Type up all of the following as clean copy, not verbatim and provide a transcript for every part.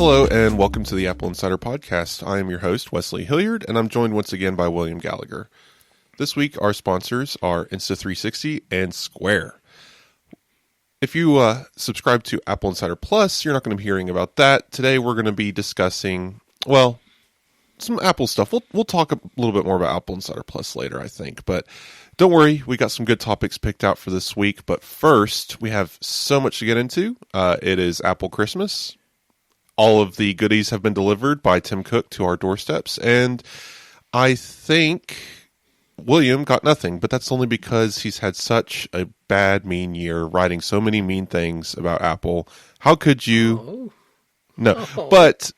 Hello and welcome to the AppleInsider Podcast. I am your host, Wes Hilliard, and I'm joined once again by William Gallagher. This week, our sponsors are Insta360 and Square. If you subscribe to Apple Insider Plus, you're not going to be hearing about that. Today, we're going to be discussing, some Apple stuff. We'll talk a little bit more about Apple Insider Plus later, I think. But don't worry, we got some good topics picked out for this week. But first, we have so much to get into. It is Apple Christmas. All of the goodies have been delivered by Tim Cook to our doorsteps. And I think William got nothing, but that's only because he's had such a bad, mean year, writing so many mean things about Apple. How could you? Oh. No, but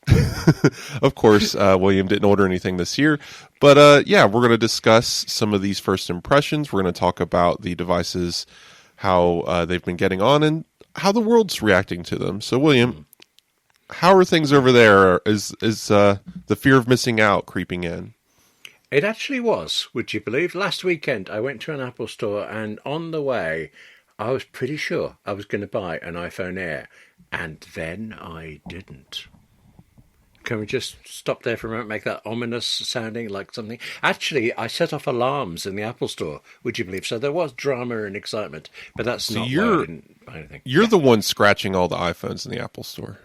of course, William didn't order anything this year. But we're going to discuss some of these first impressions. We're going to talk about the devices, how they've been getting on, and how the world's reacting to them. So, William, how are things over there? Is the fear of missing out creeping in? It actually was, would you believe? Last weekend, I went to an Apple store, and on the way, I was pretty sure I was going to buy an iPhone Air, and then I didn't. Can we just stop there for a moment, make that ominous sounding like something? Actually, I set off alarms in the Apple store, would you believe? So there was drama and excitement, but that's not why I didn't buy anything. You're the one scratching all the iPhones in the Apple store.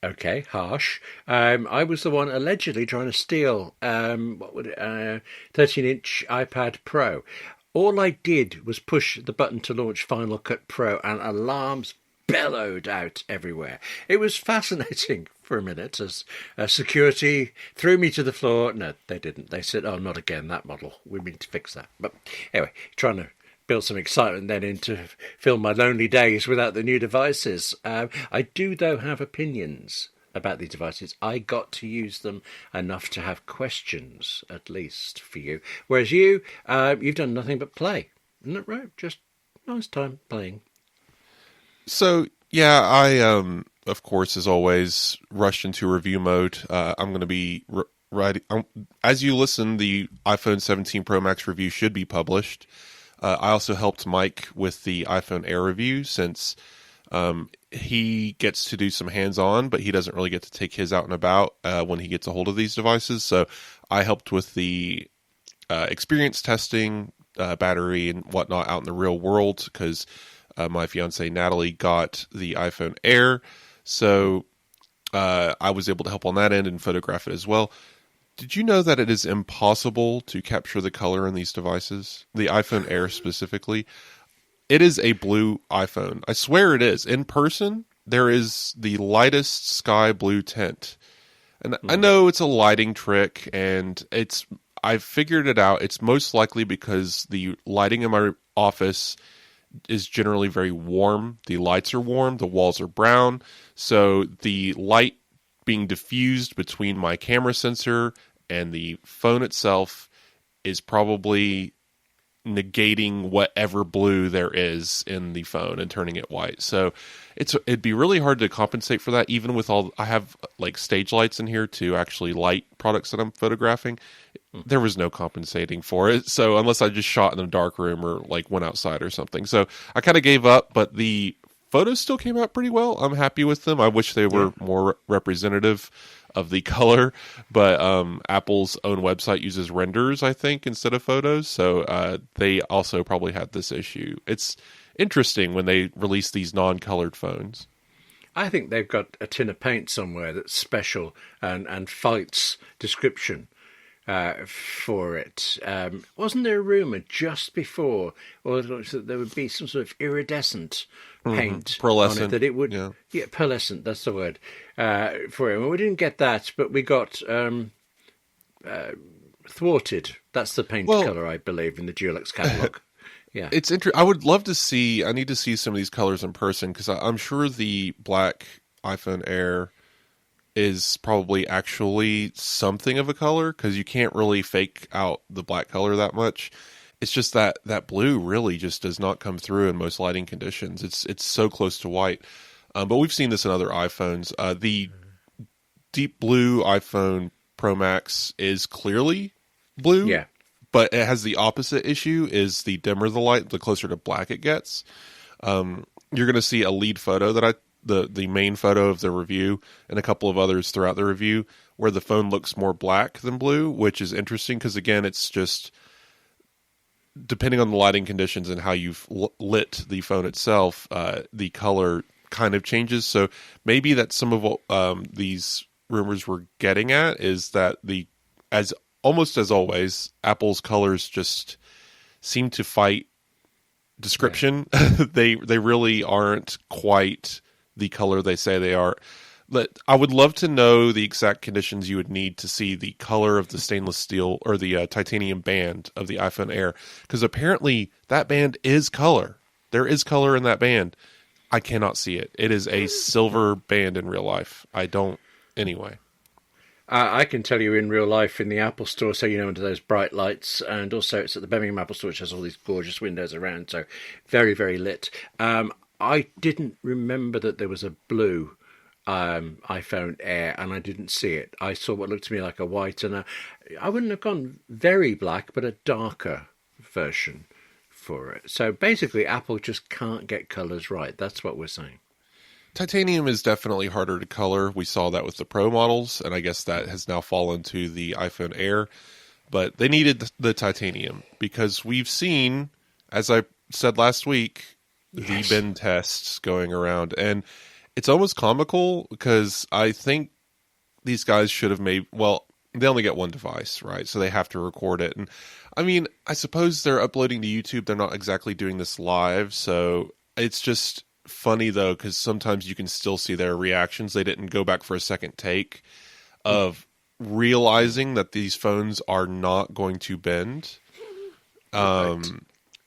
Okay, harsh. I was the one allegedly trying to steal 13-inch iPad Pro. All I did was push the button to launch Final Cut Pro, and alarms bellowed out everywhere. It was fascinating for a minute as security threw me to the floor. No, they didn't. They said, "Oh, not again, that model. We need to fix that." But anyway, trying to build some excitement then into fill my lonely days without the new devices. I do, though, have opinions about these devices. I got to use them enough to have questions, at least, for you. Whereas you've done nothing but play. Isn't it right? Just nice time playing. So, I, of course, as always, rushed into review mode. I'm going to be writing... as you listen, the iPhone 17 Pro Max review should be published. I also helped Mike with the iPhone Air review since he gets to do some hands-on, but he doesn't really get to take his out and about when he gets a hold of these devices. So I helped with the experience testing, battery and whatnot out in the real world because my fiance Natalie got the iPhone Air. So I was able to help on that end and photograph it as well. Did you know that it is impossible to capture the color in these devices? The iPhone Air specifically. It is a blue iPhone. I swear it is. In person, there is the lightest sky blue tint. And I know it's a lighting trick, and I've figured it out. It's most likely because the lighting in my office is generally very warm. The lights are warm. The walls are brown. So the light being diffused between my camera sensor and the phone itself is probably negating whatever blue there is in the phone and turning it white. So it'd be really hard to compensate for that, even with I have like stage lights in here to actually light products that I'm photographing. There was no compensating for it. So unless I just shot in a dark room or like went outside or something. So I kind of gave up, but the photos still came out pretty well. I'm happy with them. I wish they were more representative of the color, but Apple's own website uses renders, I think, instead of photos. So they also probably had this issue. It's interesting when they release these non-colored phones. I think they've got a tin of paint somewhere that's special and fights description for it. Wasn't there a rumour just before, or that there would be some sort of iridescent paint on it, that it would, pearlescent, that's the word, for it. Well, we didn't get that, but we got thwarted. That's the paint colour, I believe, in the Dulux catalogue. Yeah, it's interesting. I would love to see. I need to see some of these colors in person because I'm sure the black iPhone Air is probably actually something of a color because you can't really fake out the black color that much. It's just that blue really just does not come through in most lighting conditions. It's so close to white. But we've seen this in other iPhones. The deep blue iPhone Pro Max is clearly blue. Yeah. But it has the opposite issue, is the dimmer the light, the closer to black it gets. You're going to see a lead photo that I the main photo of the review and a couple of others throughout the review where the phone looks more black than blue, which is interesting because, again, it's just depending on the lighting conditions and how you've lit the phone itself, the color kind of changes. So maybe that's some of what these rumors were getting at, is that almost as always, Apple's colors just seem to fight description. Yeah. They really aren't quite the color they say they are. But I would love to know the exact conditions you would need to see the color of the stainless steel or the titanium band of the iPhone Air, because apparently that band is color. There is color in that band. I cannot see it. It is a silver band in real life. I don't anyway. I can tell you in real life in the Apple Store, so under those bright lights, and also it's at the Birmingham Apple Store, which has all these gorgeous windows around, so very, very lit. I didn't remember that there was a blue iPhone Air, and I didn't see it. I saw what looked to me like a white, and I wouldn't have gone very black, but a darker version for it. So basically, Apple just can't get colours right. That's what we're saying. Titanium is definitely harder to color. We saw that with the Pro models, and I guess that has now fallen to the iPhone Air. But they needed the titanium because we've seen, as I said last week, the bend tests going around. And it's almost comical because I think these guys should have made, well, they only get one device, right? So they have to record it. And I mean, I suppose they're uploading to YouTube. They're not exactly doing this live. So it's just funny though, because sometimes you can still see their reactions. They didn't go back for a second take of realizing that these phones are not going to bend,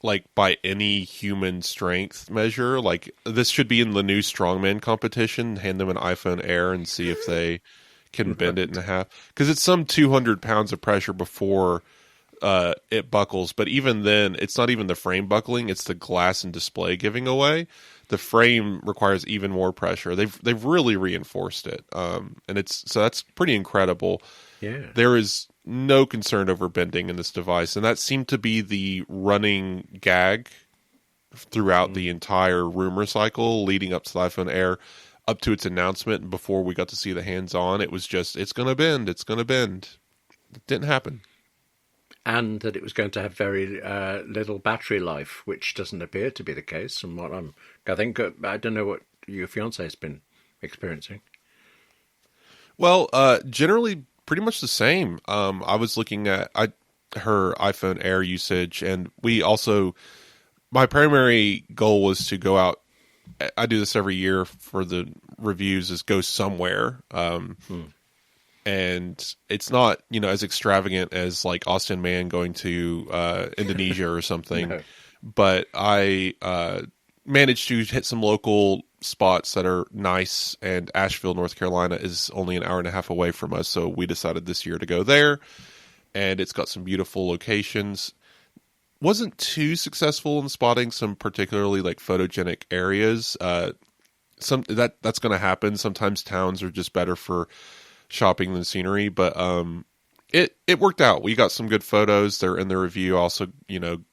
like by any human strength measure. Like this should be in the new strongman competition. Hand them an iPhone Air and see if they can bend it in half, because it's some 200 pounds of pressure before it buckles. But even then, it's not even the frame buckling; it's the glass and display giving away. The frame requires even more pressure. They've really reinforced it, and that's pretty incredible. Yeah, there is no concern over bending in this device, and that seemed to be the running gag throughout the entire rumor cycle leading up to the iPhone Air, up to its announcement, and before we got to see the hands-on. It was just, it's going to bend, it's going to bend. It didn't happen. And that it was going to have very little battery life, which doesn't appear to be the case from what I think. I don't know what your fiancé has been experiencing. Well, generally pretty much the same. I was looking at her iPhone Air usage, and my primary goal was to go out. I do this every year for the reviews, is go somewhere. And it's not, as extravagant as like Austin Mann going to Indonesia or something. No. But I managed to hit some local spots that are nice, and Asheville, North Carolina is only an hour and a half away from us. So we decided this year to go there, and it's got some beautiful locations. Wasn't too successful in spotting some particularly like photogenic areas. That's going to happen. Sometimes towns are just better for shopping than scenery, but it worked out. We got some good photos. They're in the review. Also,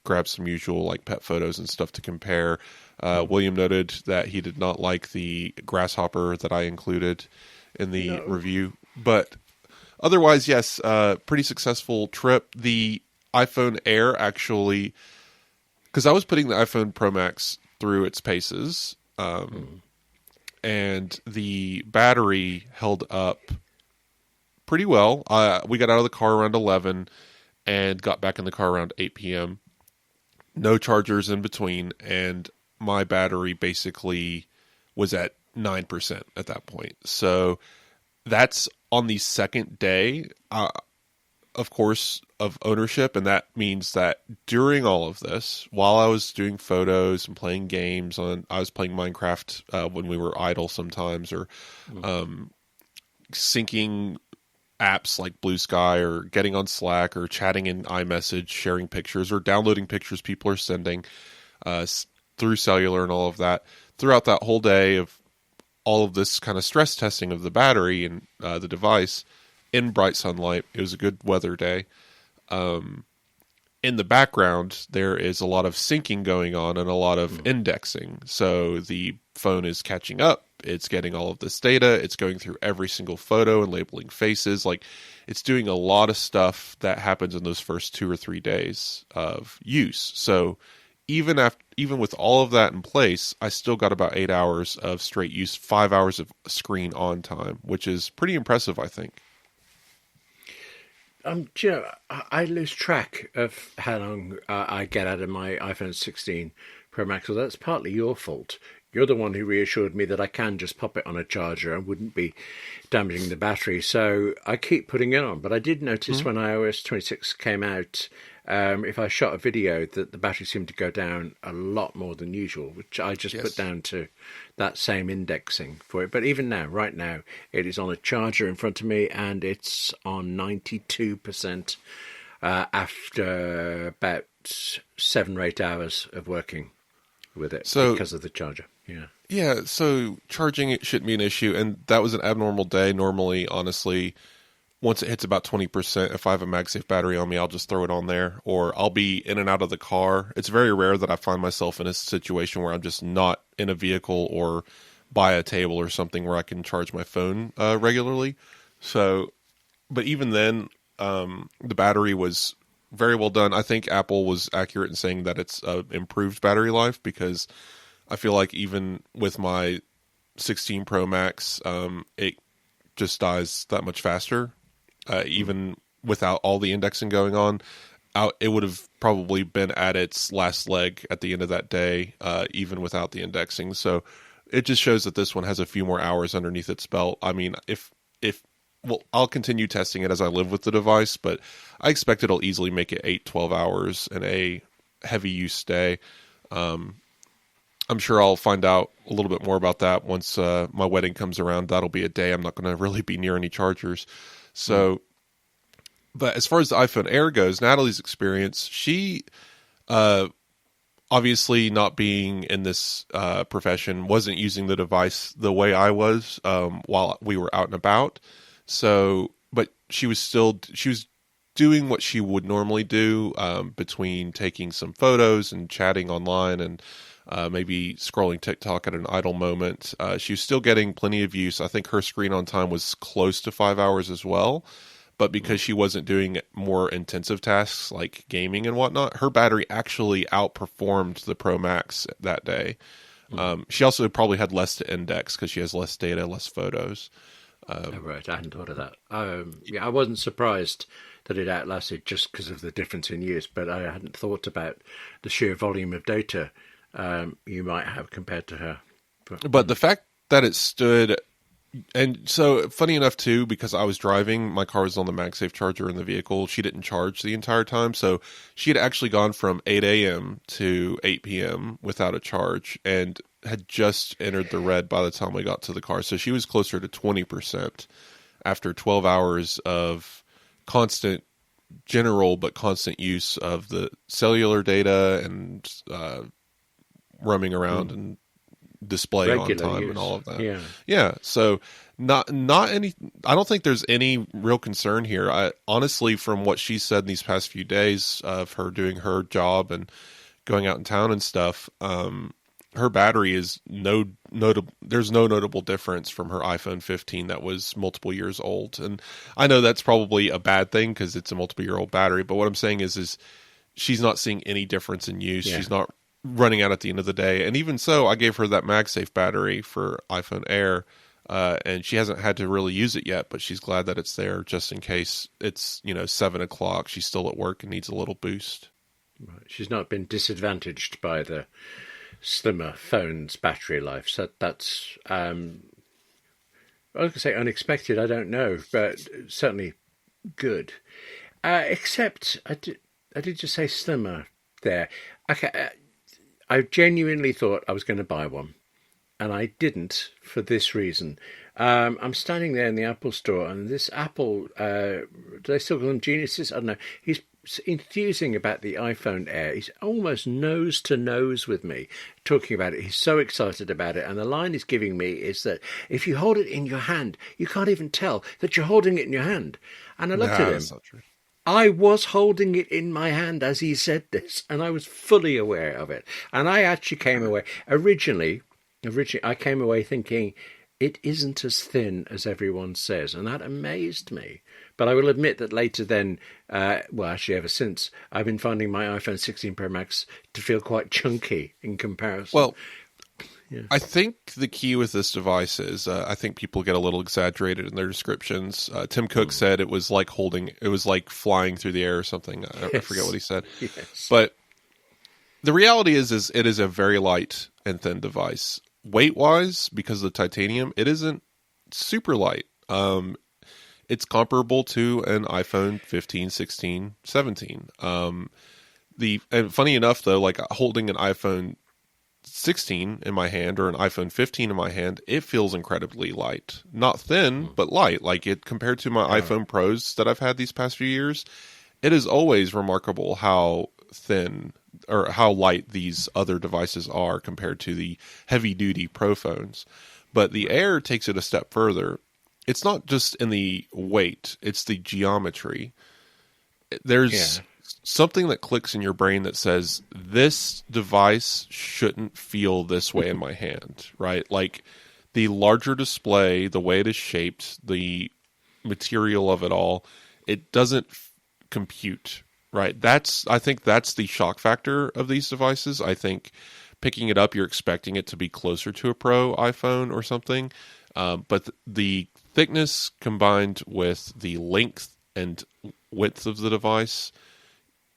grabbed some usual like pet photos and stuff to compare. William noted that he did not like the grasshopper that I included in the review, but otherwise, yes, pretty successful trip. The iPhone Air actually, because I was putting the iPhone Pro Max through its paces, and the battery held up pretty well. We got out of the car around 11 and got back in the car around 8 p.m. No chargers in between, and my battery basically was at 9% at that point. So that's on the second day, of course, of ownership, and that means that during all of this, while I was doing photos and playing games, I was playing Minecraft when we were idle sometimes, or syncing apps like Blue Sky, or getting on Slack, or chatting in iMessage, sharing pictures, or downloading pictures people are sending through cellular and all of that. Throughout that whole day of all of this kind of stress testing of the battery and the device in bright sunlight, it was a good weather day. In the background, there is a lot of syncing going on and a lot of indexing. So the phone is catching up It's getting all of this data. It's going through every single photo and labeling faces. Like, it's doing a lot of stuff that happens in those first 2 or 3 days of use. So even with all of that in place, I still got about 8 hours of straight use, 5 hours of screen on time, which is pretty impressive, I think. Do you know, I lose track of how long I get out of my iPhone 16 Pro Max. So that's partly your fault. You're the one who reassured me that I can just pop it on a charger and wouldn't be damaging the battery. So I keep putting it on. But I did notice when iOS 26 came out, if I shot a video, that the battery seemed to go down a lot more than usual, which I just put down to that same indexing for it. But even now, right now, it is on a charger in front of me, and it's on 92% after about 7 or 8 hours of working with it because of the charger. Yeah, so charging it shouldn't be an issue, and that was an abnormal day. Normally, honestly, once it hits about 20%, if I have a MagSafe battery on me, I'll just throw it on there, or I'll be in and out of the car. It's very rare that I find myself in a situation where I'm just not in a vehicle or by a table or something where I can charge my phone regularly. So, but even then, the battery was very well done. I think Apple was accurate in saying that it's improved battery life, because I feel like even with my 16 Pro Max, it just dies that much faster. Even without all the indexing going on, it would have probably been at its last leg at the end of that day, even without the indexing. So it just shows that this one has a few more hours underneath its belt. I mean, well, I'll continue testing it as I live with the device, but I expect it'll easily make it 8-12 hours in a heavy use day. I'm sure I'll find out a little bit more about that once my wedding comes around. That'll be a day I'm not going to really be near any chargers. So, but as far as the iPhone Air goes, Natalie's experience, she, obviously not being in this profession, wasn't using the device the way I was while we were out and about. So, but she was doing what she would normally do between taking some photos and chatting online and maybe scrolling TikTok at an idle moment. She was still getting plenty of use. I think her screen on time was close to 5 hours as well. But because she wasn't doing more intensive tasks like gaming and whatnot, her battery actually outperformed the Pro Max that day. She also probably had less to index because she has less data, less photos. Right, I hadn't thought of that. I wasn't surprised that it outlasted just because of the difference in use, but I hadn't thought about the sheer volume of data you might have compared to her. But the fact that it stood, and so funny enough too, because I was driving, my car was on the MagSafe charger in the vehicle. She didn't charge the entire time, so she had actually gone from 8 a.m. to 8 p.m. without a charge, and had just entered the red by the time we got to the car. So she was closer to 20% after 12 hours of constant, general but constant use of the cellular data and roaming around and display on time use. And all of that. Yeah. So not any. I don't think there's any real concern here. Honestly, from what she said in these past few days of her doing her job and going out in town and stuff, her battery is there's no notable difference from her iPhone 15 that was multiple years old. And I know that's probably a bad thing because it's a multiple year old battery. But what I'm saying is she's not seeing any difference in use. Yeah. She's not running out at the end of the day. And even so, I gave her that MagSafe battery for iPhone Air, and she hasn't had to really use it yet, but she's glad that it's there just in case it's, 7 o'clock. She's still at work and needs a little boost. Right. She's not been disadvantaged by the slimmer phone's battery life. So that's, I was going to say unexpected, I don't know, but certainly good. Except, I did just say slimmer there. Okay, I genuinely thought I was going to buy one, and I didn't for this reason. I'm standing there in the Apple store, and this Apple, do they still call them geniuses? I don't know. He's enthusing about the iPhone Air. He's almost nose to nose with me talking about it. He's so excited about it. And the line he's giving me is that if you hold it in your hand, you can't even tell that you're holding it in your hand. And I looked at him. That's not true. I was holding it in my hand as he said this, and I was fully aware of it. And I actually came away. Originally, originally I came away thinking it isn't as thin as everyone says, and that amazed me. But I will admit that later then, well, actually ever since, I've been finding my iPhone 16 Pro Max to feel quite chunky in comparison. Well, yeah. I think the key with this device is I think people get a little exaggerated in their descriptions. Tim Cook said it was like flying through the air or something. I forget what he said. Yes. But the reality is it is a very light and thin device. Weight-wise, because of the titanium, it isn't super light. It's comparable to an iPhone 15, 16, 17. And funny enough, though, like holding an iPhone 16 in my hand or an iPhone 15 in my hand, it feels incredibly light. Not thin, but light. Like it compared to my iPhone Pros that I've had these past few years, it is always remarkable how thin or how light these other devices are compared to the heavy-duty Pro phones. But the Air takes it a step further. It's not just in the weight, it's the geometry. There's something that clicks in your brain that says, this device shouldn't feel this way in my hand, right? Like the larger display, the way it is shaped, the material of it all, it doesn't compute, right? I think that's the shock factor of these devices. I think picking it up, you're expecting it to be closer to a Pro iPhone or something. But the thickness combined with the length and width of the device,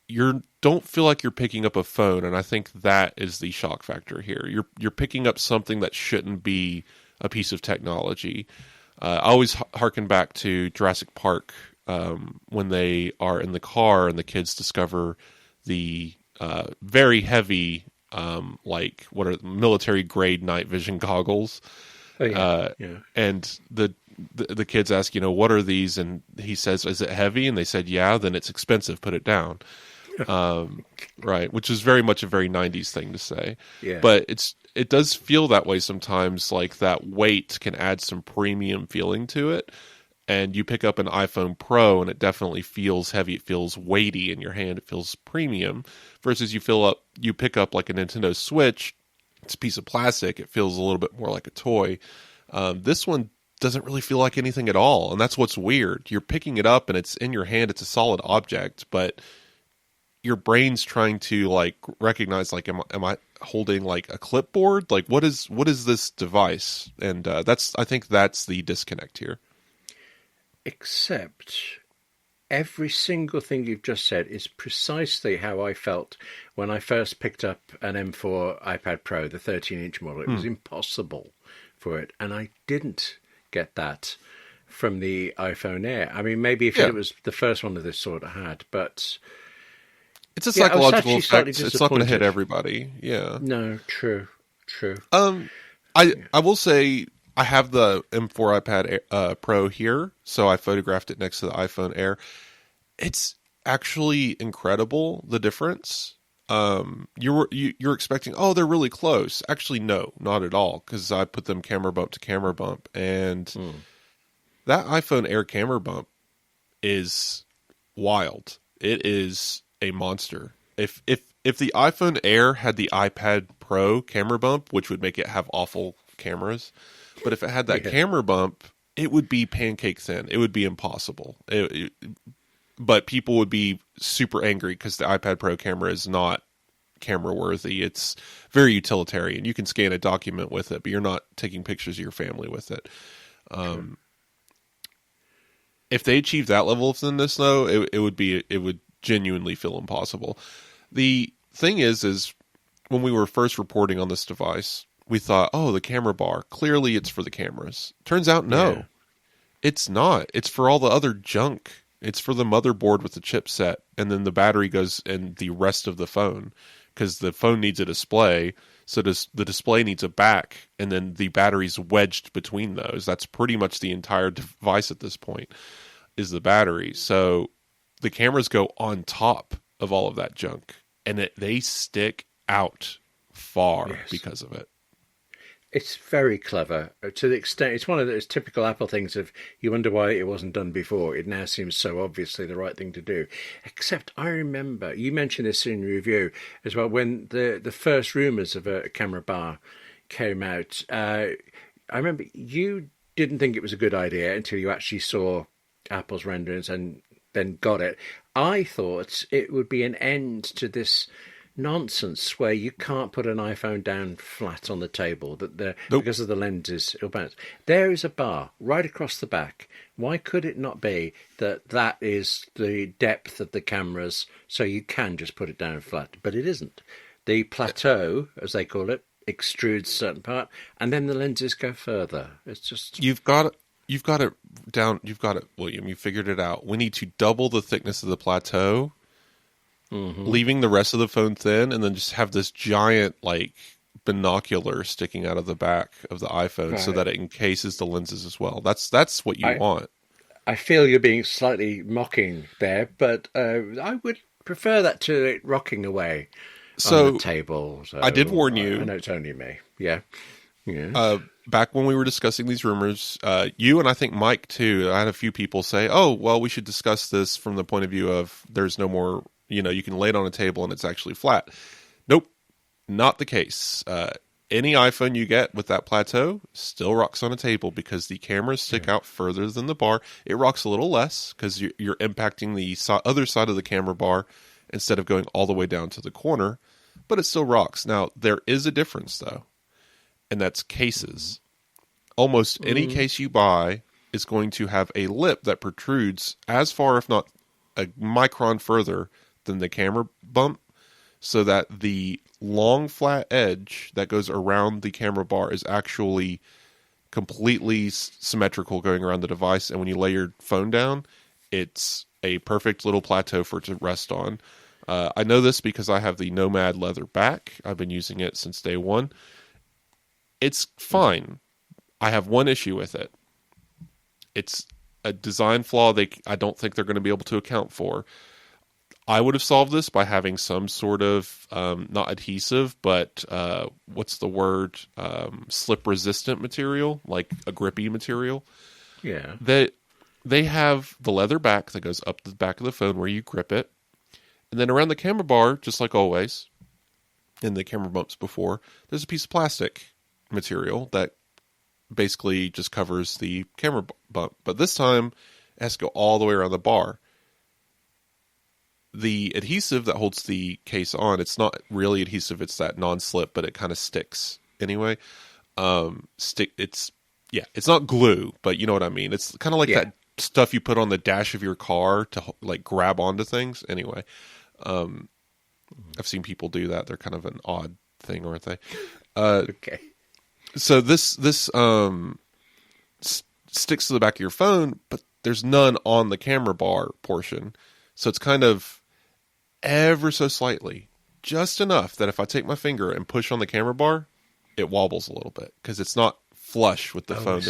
you don't feel like you're picking up a phone, and I think that is the shock factor here. You're picking up something that shouldn't be a piece of technology. I always harken back to Jurassic Park when they are in the car and the kids discover the very heavy, like what are military grade night vision goggles. Oh, yeah. And the kids ask, what are these? And he says, is it heavy? And they said, yeah, then it's expensive. Put it down. Right. Which is very much a very 90s thing to say. Yeah. But it does feel that way sometimes, like that weight can add some premium feeling to it. And you pick up an iPhone Pro and it definitely feels heavy. It feels weighty in your hand. It feels premium versus you pick up like a Nintendo Switch. It's a piece of plastic. It feels a little bit more like a toy. This one doesn't really feel like anything at all. And that's what's weird. You're picking it up and it's in your hand. It's a solid object, but your brain's trying to like recognize, like, am I holding like a clipboard? Like what is this device? And I think that's the disconnect here. Except every single thing you've just said is precisely how I felt when I first picked up an M4 iPad Pro, the 13-inch model. It was impossible for it, and I didn't get that from the iPhone Air. I mean, maybe if it was the first one of this sort I had, but it's a psychological effect. It's not going to hit everybody. Yeah. No, true. I will say I have the M4 iPad Pro here, so I photographed it next to the iPhone Air. It's actually incredible, the difference. You're expecting, they're really close. Actually, no, not at all, because I put them camera bump to camera bump, and that iPhone Air camera bump is wild. It is a monster. If the iPhone Air had the iPad Pro camera bump, which would make it have awful cameras, but if it had that camera bump, it would be pancake thin. It would be impossible. But people would be super angry because the iPad Pro camera is not camera worthy. It's very utilitarian. You can scan a document with it, but you're not taking pictures of your family with it. If they achieved that level of thinness, though, it would genuinely feel impossible. The thing is when we were first reporting on this device, we thought, the camera bar, clearly it's for the cameras. Turns out, no, it's not. It's for all the other junk. It's for the motherboard with the chipset, and then the battery goes in the rest of the phone, because the phone needs a display, so the display needs a back, and then the battery's wedged between those. That's pretty much the entire device at this point, is the battery. So the cameras go on top of all of that junk, and they stick out far because of it. It's very clever to the extent it's one of those typical Apple things of you wonder why it wasn't done before. It now seems so obviously the right thing to do. Except I remember you mentioned this in your review as well when the first rumours of a camera bar came out, I remember you didn't think it was a good idea until you actually saw Apple's renderings and then got it. I thought it would be an end to this nonsense where you can't put an iPhone down flat on the table Nope. because of the lenses it'll bounce. There is a bar right across the back. Why could it not be that is the depth of the cameras so you can just put it down flat? But it isn't. The plateau, as they call it, extrudes a certain part, and then the lenses go further. It's just You've got it down. You've got it, William. You figured it out. We need to double the thickness of the plateau, leaving the rest of the phone thin, and then just have this giant like binocular sticking out of the back of the iPhone so Right. that it encases the lenses as well. That's what you want. I feel you're being slightly mocking there, but I would prefer that to it rocking away on the table. So I did warn you. I know it's only me. Yeah. Yeah. Back when we were discussing these rumors, you and I think Mike too, I had a few people say, oh, well, we should discuss this from the point of view of there's no more, you can lay it on a table and it's actually flat. Nope, not the case. Any iPhone you get with that plateau still rocks on a table because the cameras stick out further than the bar. It rocks a little less because you're impacting the other side of the camera bar instead of going all the way down to the corner, but it still rocks. Now, there is a difference, though, and that's cases. Almost any case you buy is going to have a lip that protrudes as far, if not a micron further, than the camera bump, so that the long flat edge that goes around the camera bar is actually completely symmetrical going around the device. And when you lay your phone down, it's a perfect little plateau for it to rest on. I know this because I have the Nomad leather back. I've been using it since day one. It's fine. I have one issue with it. It's a design flaw I don't think they're going to be able to account for. I would have solved this by having some sort of, not adhesive, but what's the word? Slip-resistant material, like a grippy material. Yeah. They have the leather back that goes up the back of the phone where you grip it. And then around the camera bar, just like always, in the camera bumps before, there's a piece of plastic material that basically just covers the camera bump. But this time, it has to go all the way around the bar. The adhesive that holds the case on, it's not really adhesive, it's that non-slip, but it kind of sticks anyway. It's not glue, but you know what I mean. It's kind of like that stuff you put on the dash of your car to like grab onto things. Anyway, I've seen people do that. They're kind of an odd thing, aren't they? Okay. So this sticks to the back of your phone, but there's none on the camera bar portion. So it's kind of ever so slightly, just enough that if I take my finger and push on the camera bar, it wobbles a little bit because it's not flush with the phone.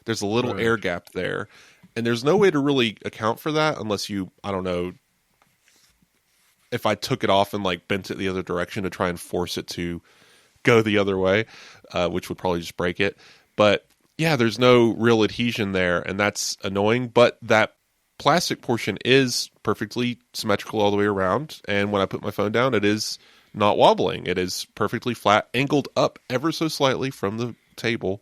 There's a little air gap there, and there's no way to really account for that unless I don't know, if I took it off and like bent it the other direction to try and force it to go the other way, which would probably just break it. But yeah, there's no real adhesion there, and that's annoying. But that plastic portion is perfectly symmetrical all the way around, and when I put my phone down, it is not wobbling. It is perfectly flat, angled up ever so slightly from the table,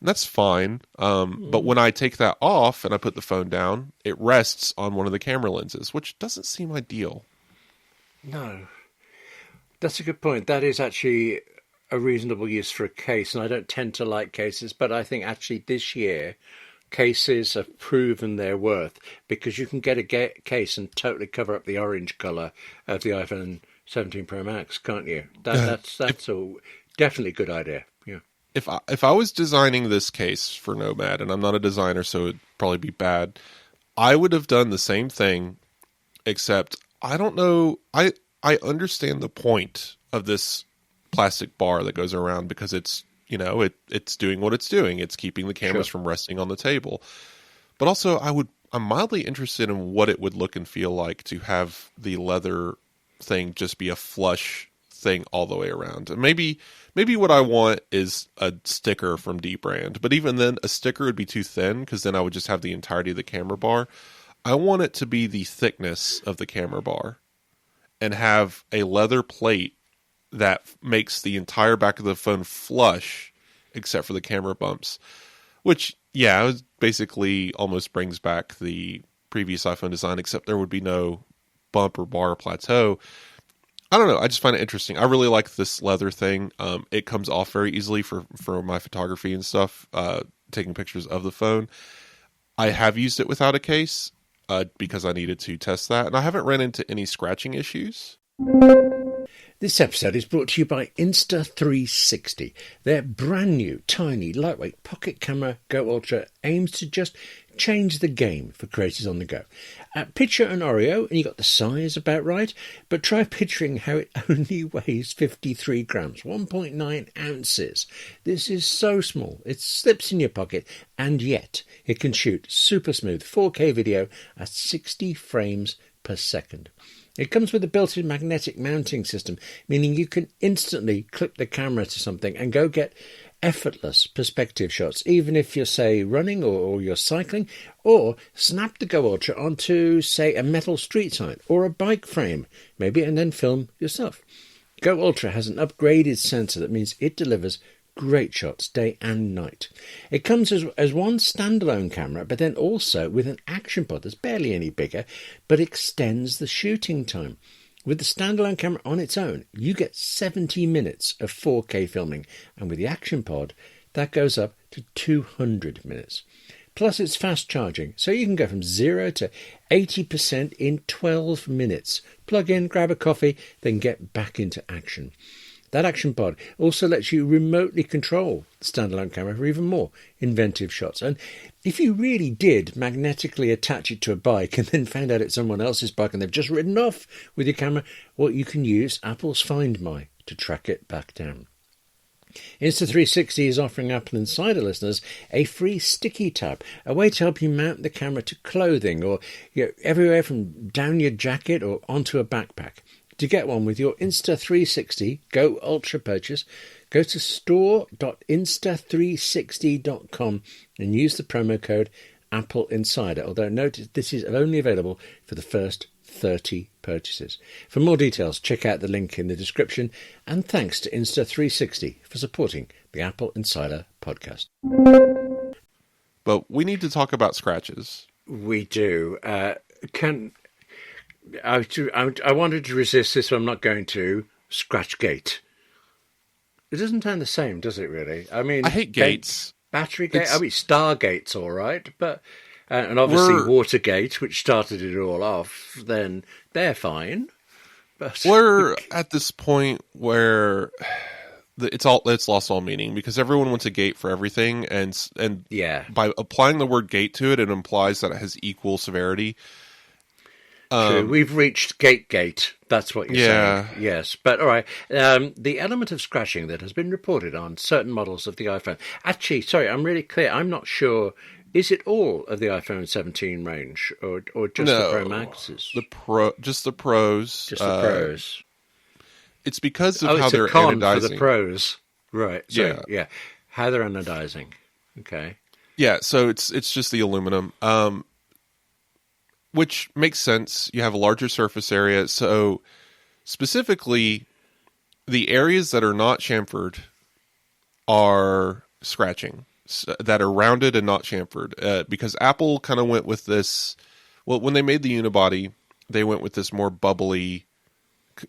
and that's fine. But when I take that off and I put the phone down, it rests on one of the camera lenses, which doesn't seem ideal. No. That's a good point. That is actually a reasonable use for a case, and I don't tend to like cases, but I think actually this year cases have proven their worth because you can get a case and totally cover up the orange colour of the iPhone 17 Pro Max, can't you? That's a definitely good idea. Yeah. If I was designing this case for Nomad, and I'm not a designer, so it'd probably be bad, I would have done the same thing, except I don't know. I understand the point of this plastic bar that goes around because it's it's doing what it's doing. It's keeping the cameras from resting on the table. But also, I'm mildly interested in what it would look and feel like to have the leather thing just be a flush thing all the way around. And maybe what I want is a sticker from D-Brand. But even then, a sticker would be too thin because then I would just have the entirety of the camera bar. I want it to be the thickness of the camera bar and have a leather plate that makes the entire back of the phone flush, except for the camera bumps. Which, yeah, it basically almost brings back the previous iPhone design, except there would be no bump or bar or plateau. I don't know. I just find it interesting. I really like this leather thing. It comes off very easily for my photography and stuff, taking pictures of the phone. I have used it without a case because I needed to test that, and I haven't run into any scratching issues. This episode is brought to you by Insta360. Their brand new, tiny, lightweight pocket camera Go Ultra aims to just change the game for creators on the go. Picture an Oreo and you got the size about right, but try picturing how it only weighs 53 grams, 1.9 ounces. This is so small, it slips in your pocket, and yet it can shoot super smooth 4K video at 60 frames per second. It comes with a built-in magnetic mounting system, meaning you can instantly clip the camera to something and go get effortless perspective shots, even if you're, say, running or you're cycling, or snap the Go Ultra onto, say, a metal street sign or a bike frame, maybe, and then film yourself. Go Ultra has an upgraded sensor that means it delivers great shots day and night. It comes as one standalone camera, but then also with an action pod that's barely any bigger, but extends the shooting time. With the standalone camera on its own, you get 70 minutes of 4K filming, and with the action pod, that goes up to 200 minutes. Plus, it's fast charging, so you can go from 0 to 80% in 12 minutes. Plug in, grab a coffee, then get back into action. That action pod also lets you remotely control the standalone camera for even more inventive shots. And if you really did magnetically attach it to a bike and then found out it's someone else's bike and they've just ridden off with your camera, well, you can use Apple's Find My to track it back down. Insta360 is offering AppleInsider listeners a free sticky tab, a way to help you mount the camera to clothing or everywhere from down your jacket or onto a backpack. To get one with your Insta360 Go Ultra purchase, go to store.insta360.com and use the promo code AppleInsider, although note this is only available for the first 30 purchases. For more details, check out the link in the description, and thanks to Insta360 for supporting the Apple Insider podcast. But we need to talk about scratches. We do. I wanted to resist this, but I'm not going to. Scratchgate. It doesn't sound the same, does it, really? I mean, I hate gates. Battery gate? I mean, Stargate's all right, but... and obviously Watergate, which started it all off, then they're fine. But we're at this point where it's lost all meaning, because everyone wants a gate for everything, and yeah, by applying the word gate to it, it implies that it has equal severity. True. We've reached gate. That's what you're saying. Yes. But all right. The element of scratching that has been reported on certain models of the iPhone. Actually, sorry, I'm really clear. I'm not sure. Is it all of the iPhone 17 range, or just the Pro Maxes? Just the Pros. Just the Pros. It's because of how they're anodizing. anodizing. For the Pros. Right. So, yeah. How they're anodizing. Okay. Yeah, so it's just the aluminum. Which makes sense. You have a larger surface area. So specifically, the areas that are not chamfered are scratching, that are rounded and not chamfered. Because Apple kind of went with this, well, when they made the unibody, they went with this more bubbly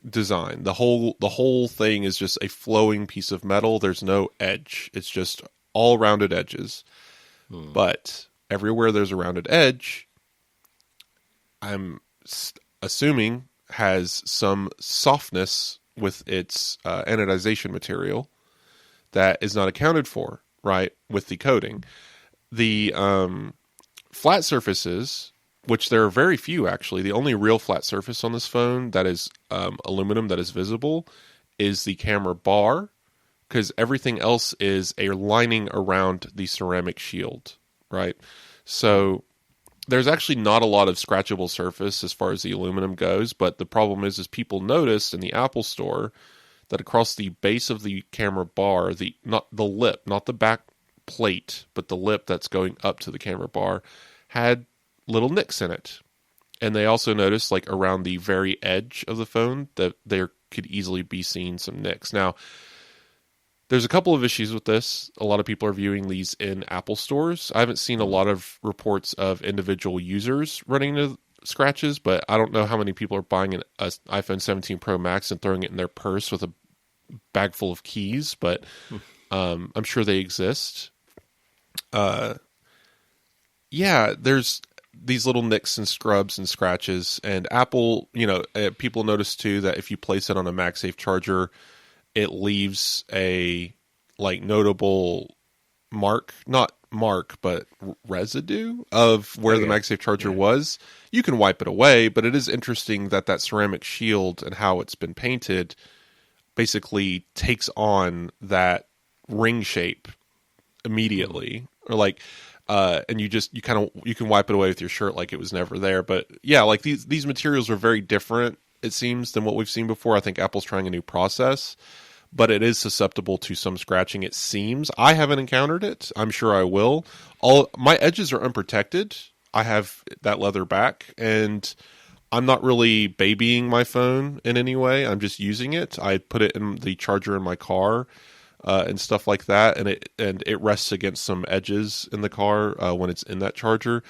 design. The whole thing is just a flowing piece of metal. There's no edge. It's just all rounded edges. But everywhere there's a rounded edge, I'm assuming has some softness with its anodization material that is not accounted for, right, with the coating. The flat surfaces, which there are very few actually, the only real flat surface on this phone that is aluminum that is visible is the camera bar, because everything else is a lining around the ceramic shield, right? So there's actually not a lot of scratchable surface as far as the aluminum goes, but the problem is people noticed in the Apple Store that across the base of the camera bar, not the lip, not the back plate, but the lip that's going up to the camera bar, had little nicks in it. And they also noticed, like, around the very edge of the phone, that they're could easily be seeing some nicks. Now, there's a couple of issues with this. A lot of people are viewing these in Apple stores. I haven't seen a lot of reports of individual users running into scratches, but I don't know how many people are buying an iPhone 17 Pro Max and throwing it in their purse with a bag full of keys, but I'm sure they exist. Yeah, there's these little nicks and scrubs and scratches, and Apple, people notice too that if you place it on a MagSafe charger, it leaves a notable mark, not mark, but residue of where the MagSafe charger was. You can wipe it away, but it is interesting that ceramic shield and how it's been painted basically takes on that ring shape immediately, or and you can wipe it away with your shirt like it was never there. But yeah, these materials are very different, it seems, than what we've seen before. I think Apple's trying a new process, but it is susceptible to some scratching, it seems. I haven't encountered it. I'm sure I will. All my edges are unprotected. I have that leather back, and I'm not really babying my phone in any way. I'm just using it. I put it in the charger in my car and stuff like that, and it rests against some edges in the car when it's in that charger.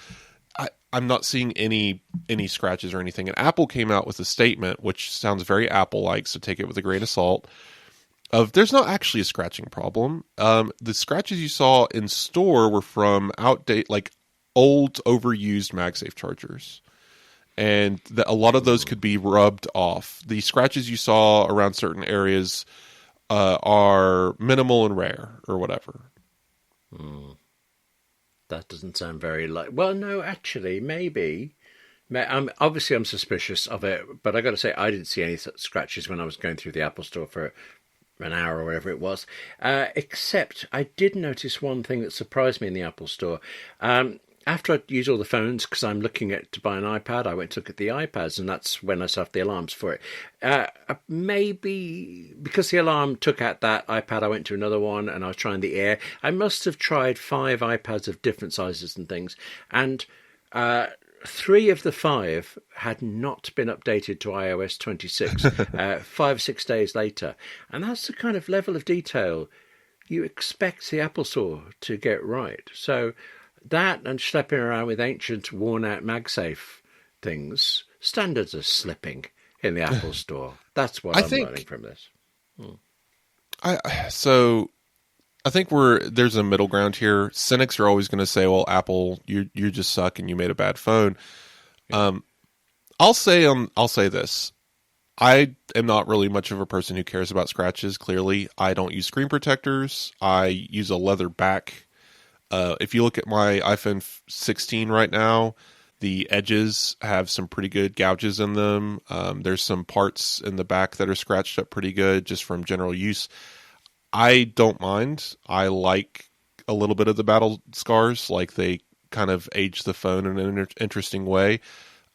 I'm not seeing any scratches or anything. And Apple came out with a statement, which sounds very Apple-like, so take it with a grain of salt, of there's not actually a scratching problem. The scratches you saw in store were from old, overused MagSafe chargers. And a lot of those could be rubbed off. The scratches you saw around certain areas are minimal and rare, or whatever. That doesn't sound very well, no, actually, maybe. I'm suspicious of it, but I got to say, I didn't see any scratches when I was going through the Apple Store for an hour or whatever it was. Except I did notice one thing that surprised me in the Apple Store. After I used all the phones, because I'm looking to buy an iPad, I went to look at the iPads, and that's when I set off the alarms for it. Maybe because the alarm took out that iPad, I went to another one, and I was trying the Air. I must have tried 5 iPads of different sizes and things, and 3 of the 5 had not been updated to iOS 26 5 or 6 days later. And that's the kind of level of detail you expect the Apple Store to get right. So that and schlepping around with ancient, worn-out MagSafe things, standards are slipping in the Apple Store. That's what I'm learning from this. I think there's a middle ground here. Cynics are always going to say, "Well, Apple, you just suck and you made a bad phone." I'll say this: I am not really much of a person who cares about scratches. Clearly, I don't use screen protectors. I use a leather back. If you look at my iPhone 16 right now, the edges have some pretty good gouges in them. There's some parts in the back that are scratched up pretty good just from general use. I don't mind. I like a little bit of the battle scars, like they kind of age the phone in an interesting way.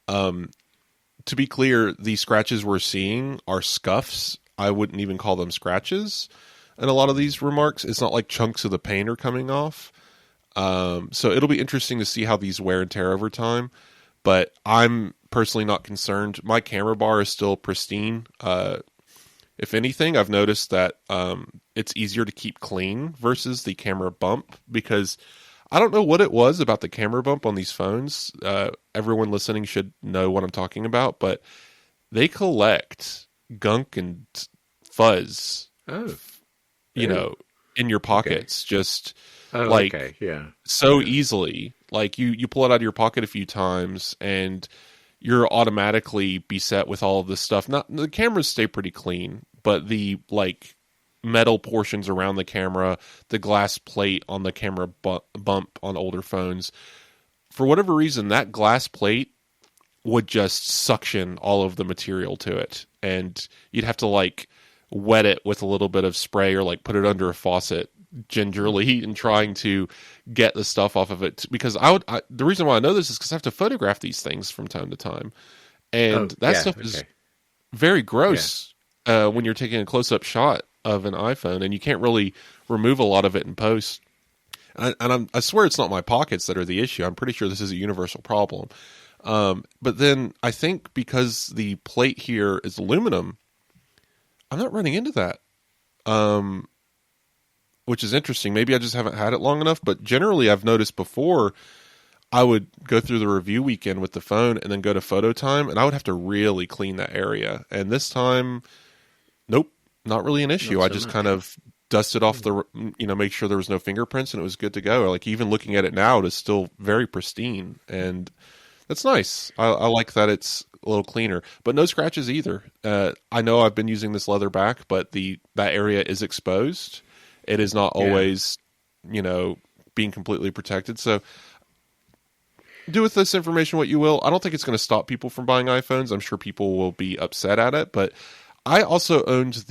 To be clear, the scratches we're seeing are scuffs. I wouldn't even call them scratches in a lot of these remarks. It's not like chunks of the paint are coming off. So it'll be interesting to see how these wear and tear over time, but I'm personally not concerned. My camera bar is still pristine. If anything, I've noticed that it's easier to keep clean versus the camera bump, because I don't know what it was about the camera bump on these phones. Everyone listening should know what I'm talking about, but they collect gunk and fuzz, in your pockets. Okay. Just so easily. Like you pull it out of your pocket a few times and you're automatically beset with all of this stuff. Not the cameras stay pretty clean, but the metal portions around the camera, the glass plate on the camera bump on older phones, for whatever reason, that glass plate would just suction all of the material to it, and you'd have to wet it with a little bit of spray or put it under a faucet gingerly and trying to get the stuff off of it, because the reason why I know this is because I have to photograph these things from time to time, and stuff is very gross when you're taking a close-up shot of an iPhone, and you can't really remove a lot of it in post. And I swear it's not my pockets that are the issue. I'm pretty sure this is a universal problem. But then I think because the plate here is aluminum, I'm not running into that. Which is interesting. Maybe I just haven't had it long enough, but generally I've noticed before I would go through the review weekend with the phone and then go to photo time, and I would have to really clean that area. And this time, nope, not really an issue. Not I so just much. kind of dusted off make sure there was no fingerprints, and it was good to go. Like, even looking at it now, it is still very pristine, and that's nice. I like that it's a little cleaner, but no scratches either. I know I've been using this leather back, but that area is exposed. It is not always, being completely protected. So do with this information what you will. I don't think it's going to stop people from buying iPhones. I'm sure people will be upset at it, but I also owned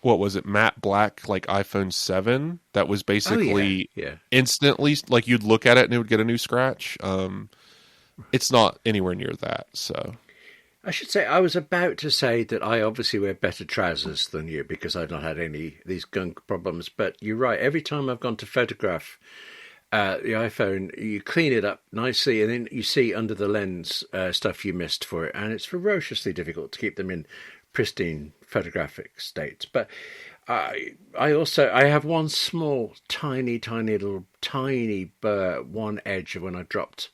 what was it, matte black, like iPhone 7, that was basically instantly, like, you'd look at it and it would get a new scratch. It's not anywhere near that, so. I should say, I was about to say that I obviously wear better trousers than you because I've not had any of these gunk problems, but you're right. Every time I've gone to photograph the iPhone, you clean it up nicely, and then you see under the lens stuff you missed for it, and it's ferociously difficult to keep them in pristine photographic states. But I have one small, tiny burr, one edge of when I dropped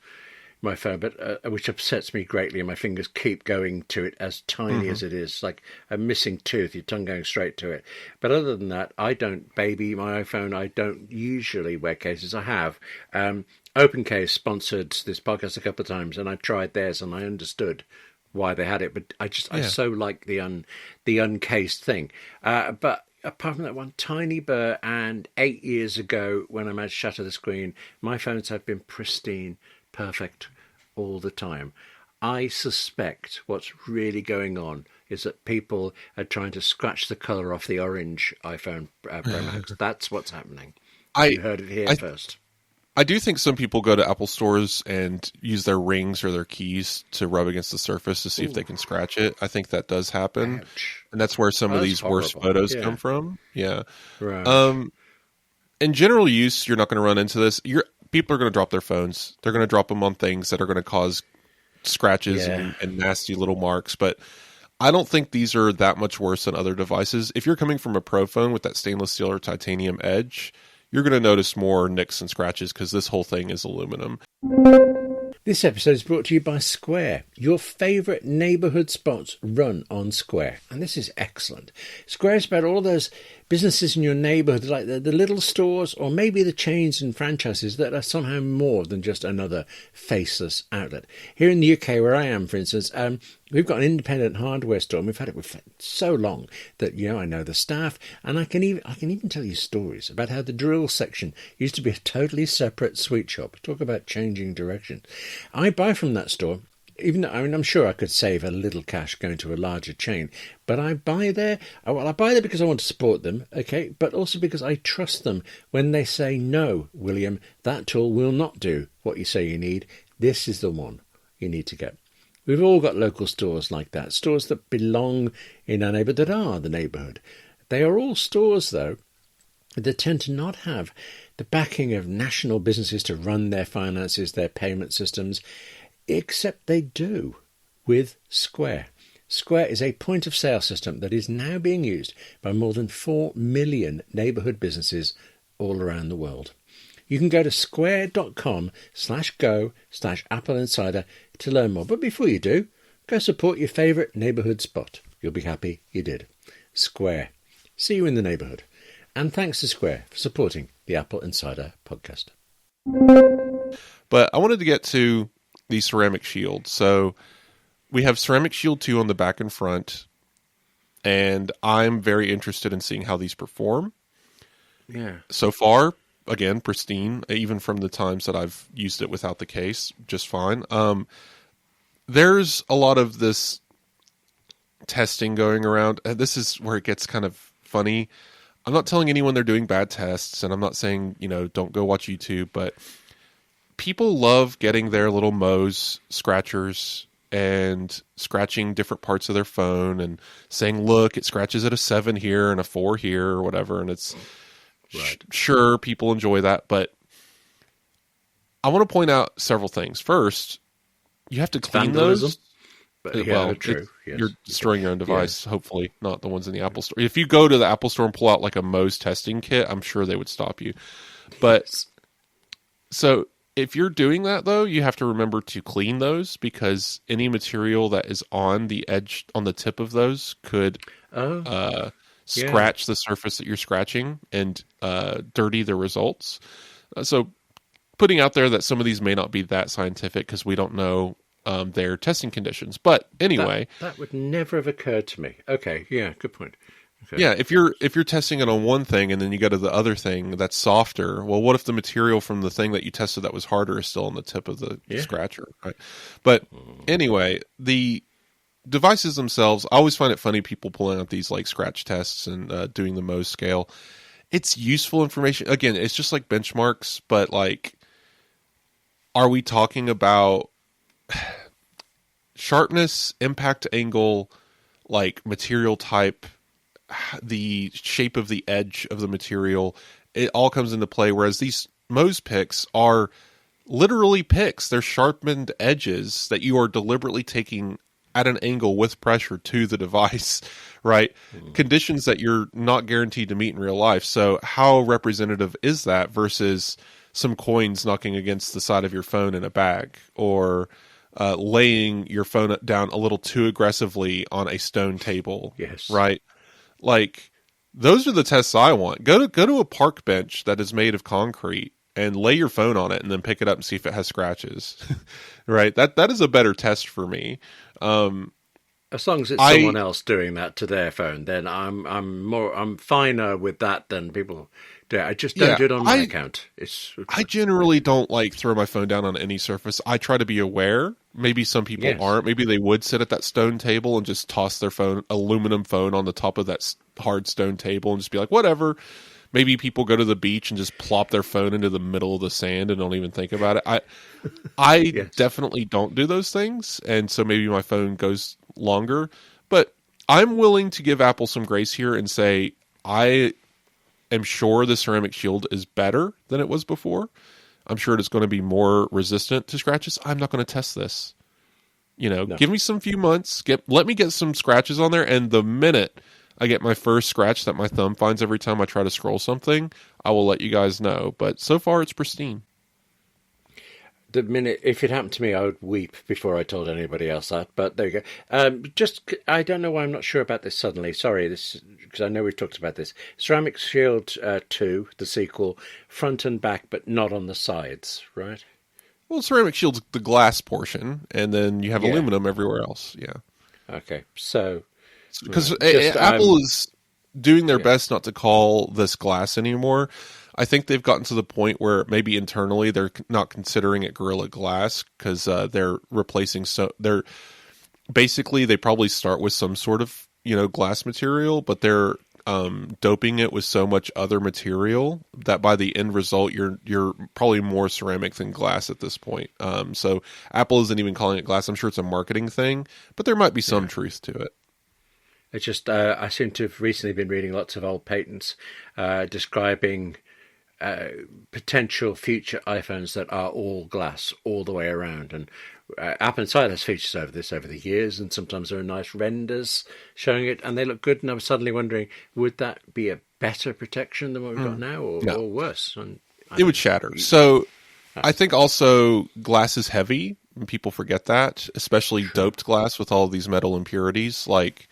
my phone, but which upsets me greatly, and my fingers keep going to it, as tiny as it is, like a missing tooth, your tongue going straight to it. But other than that, I don't baby my iPhone. I don't usually wear cases. I have. Open Case sponsored this podcast a couple of times, and I tried theirs, and I understood why they had it, but I so like the uncased thing. But apart from that one tiny burr, and 8 years ago when I managed to shatter the screen, my phones have been pristine, perfect all the time. I suspect what's really going on is that people are trying to scratch the colour off the orange iPhone Pro Max. That's what's happening. You heard it here first. I do think some people go to Apple stores and use their rings or their keys to rub against the surface to see if they can scratch it. I think that does happen. Ouch. And that's where some of these worst photos come from. Yeah. Right. In general use, you're not going to run into this. People are going to drop their phones. They're going to drop them on things that are going to cause scratches and nasty little marks. But I don't think these are that much worse than other devices. If you're coming from a Pro phone with that stainless steel or titanium edge, you're going to notice more nicks and scratches because this whole thing is aluminum. This episode is brought to you by Square. Your favourite neighbourhood spots run on Square. And this is excellent. Square is about all those businesses in your neighbourhood, like the little stores or maybe the chains and franchises that are somehow more than just another faceless outlet. Here in the UK, where I am, for instance, we've got an independent hardware store, and we've had it for so long that, I know the staff, and I can even tell you stories about how the drill section used to be a totally separate sweet shop. Talk about changing direction. I buy from that store, even though, I'm sure I could save a little cash going to a larger chain, but I buy there. Well, I buy there because I want to support them, okay, but also because I trust them when they say, no, William, that tool will not do what you say you need. This is the one you need to get. We've all got local stores like that, stores that belong in our neighbourhood, that are the neighbourhood. They are all stores, though, that tend to not have the backing of national businesses to run their finances, their payment systems, except they do with Square. Square is a point-of-sale system that is now being used by more than 4 million neighbourhood businesses all around the world. You can go to square.com/go/AppleInsider to learn more. But before you do, go support your favourite neighbourhood spot. You'll be happy you did. Square. See you in the neighbourhood. And thanks to Square for supporting the Apple Insider Podcast. But I wanted to get to the ceramic shield. So we have ceramic shield 2 on the back and front, and I'm very interested in seeing how these perform. Yeah. So far, again, pristine, even from the times that I've used it without the case, just fine. There's a lot of this testing going around. This is where it gets kind of funny. I'm not telling anyone they're doing bad tests, and I'm not saying, don't go watch YouTube, but people love getting their little Moe's scratchers and scratching different parts of their phone and saying, look, it scratches at a 7 here and a 4 here or whatever. And it's sure, people enjoy that. But I want to point out several things. First, you have to clean those. But Well, true. Yes. you're destroying your own device, hopefully, not the ones in the Apple Store. If you go to the Apple Store and pull out like a Mohs testing kit, I'm sure they would stop you. But so if you're doing that, though, you have to remember to clean those because any material that is on the edge, on the tip of those could scratch the surface that you're scratching and dirty the results. So putting out there that some of these may not be that scientific because we don't know their testing conditions. But anyway, that would never have occurred to me. Okay, yeah, good point. Okay. Yeah, if you're testing it on one thing and then you go to the other thing that's softer, well, what if the material from the thing that you tested that was harder is still on the tip of the scratcher, right? But anyway, the devices themselves, I always find it funny people pulling out these like scratch tests and doing the Mohs scale. It's useful information. Again, it's just like benchmarks, but like, are we talking about sharpness, impact angle, like material type, the shape of the edge of the material? It all comes into play, whereas these Mohs picks are literally picks. They're sharpened edges that you are deliberately taking at an angle with pressure to the device, right? Conditions that you're not guaranteed to meet in real life. So how representative is that versus some coins knocking against the side of your phone in a bag, or laying your phone down a little too aggressively on a stone table? Yes. Right? Like, those are the tests I want. Go to a park bench that is made of concrete and lay your phone on it and then pick it up and see if it has scratches. Right? That is a better test for me. As long as it's someone else doing that to their phone, then I'm finer with that than people do. I just don't do it on my account. I generally don't like throw my phone down on any surface. I try to be aware. Maybe some people aren't. Maybe they would sit at that stone table and just toss their aluminum phone on the top of that hard stone table and just be like, whatever. Maybe people go to the beach and just plop their phone into the middle of the sand and don't even think about it. I definitely don't do those things, and so maybe my phone goes longer. But I'm willing to give Apple some grace here and say I am sure the ceramic shield is better than it was before. I'm sure it's going to be more resistant to scratches. I'm not going to test this. Give me some few months. Let me get some scratches on there, and the minute I get my first scratch that my thumb finds every time I try to scroll something, I will let you guys know. But so far, it's pristine. The minute, if it happened to me, I would weep before I told anybody else that. But there you go. I don't know why I'm not sure about this suddenly. Sorry, because I know we've talked about this. Ceramic Shield 2, the sequel, front and back, but not on the sides, right? Well, Ceramic Shield's the glass portion, and then you have aluminum everywhere else. Yeah. Okay, so because Apple is doing their best not to call this glass anymore. I think they've gotten to the point where maybe internally they're not considering it Gorilla Glass because they're replacing. They're basically, they probably start with some sort of glass material, but they're doping it with so much other material that by the end result you're probably more ceramic than glass at this point. So Apple isn't even calling it glass. I'm sure it's a marketing thing, but there might be some truth to it. It's just I seem to have recently been reading lots of old patents describing potential future iPhones that are all glass all the way around, and AppleInsider has features over this over the years, and sometimes there are nice renders showing it, and they look good. And I'm suddenly wondering, would that be a better protection than what we've got now, or worse? And it would shatter. So I think also glass is heavy, and people forget that, especially doped glass with all of these metal impurities. Like,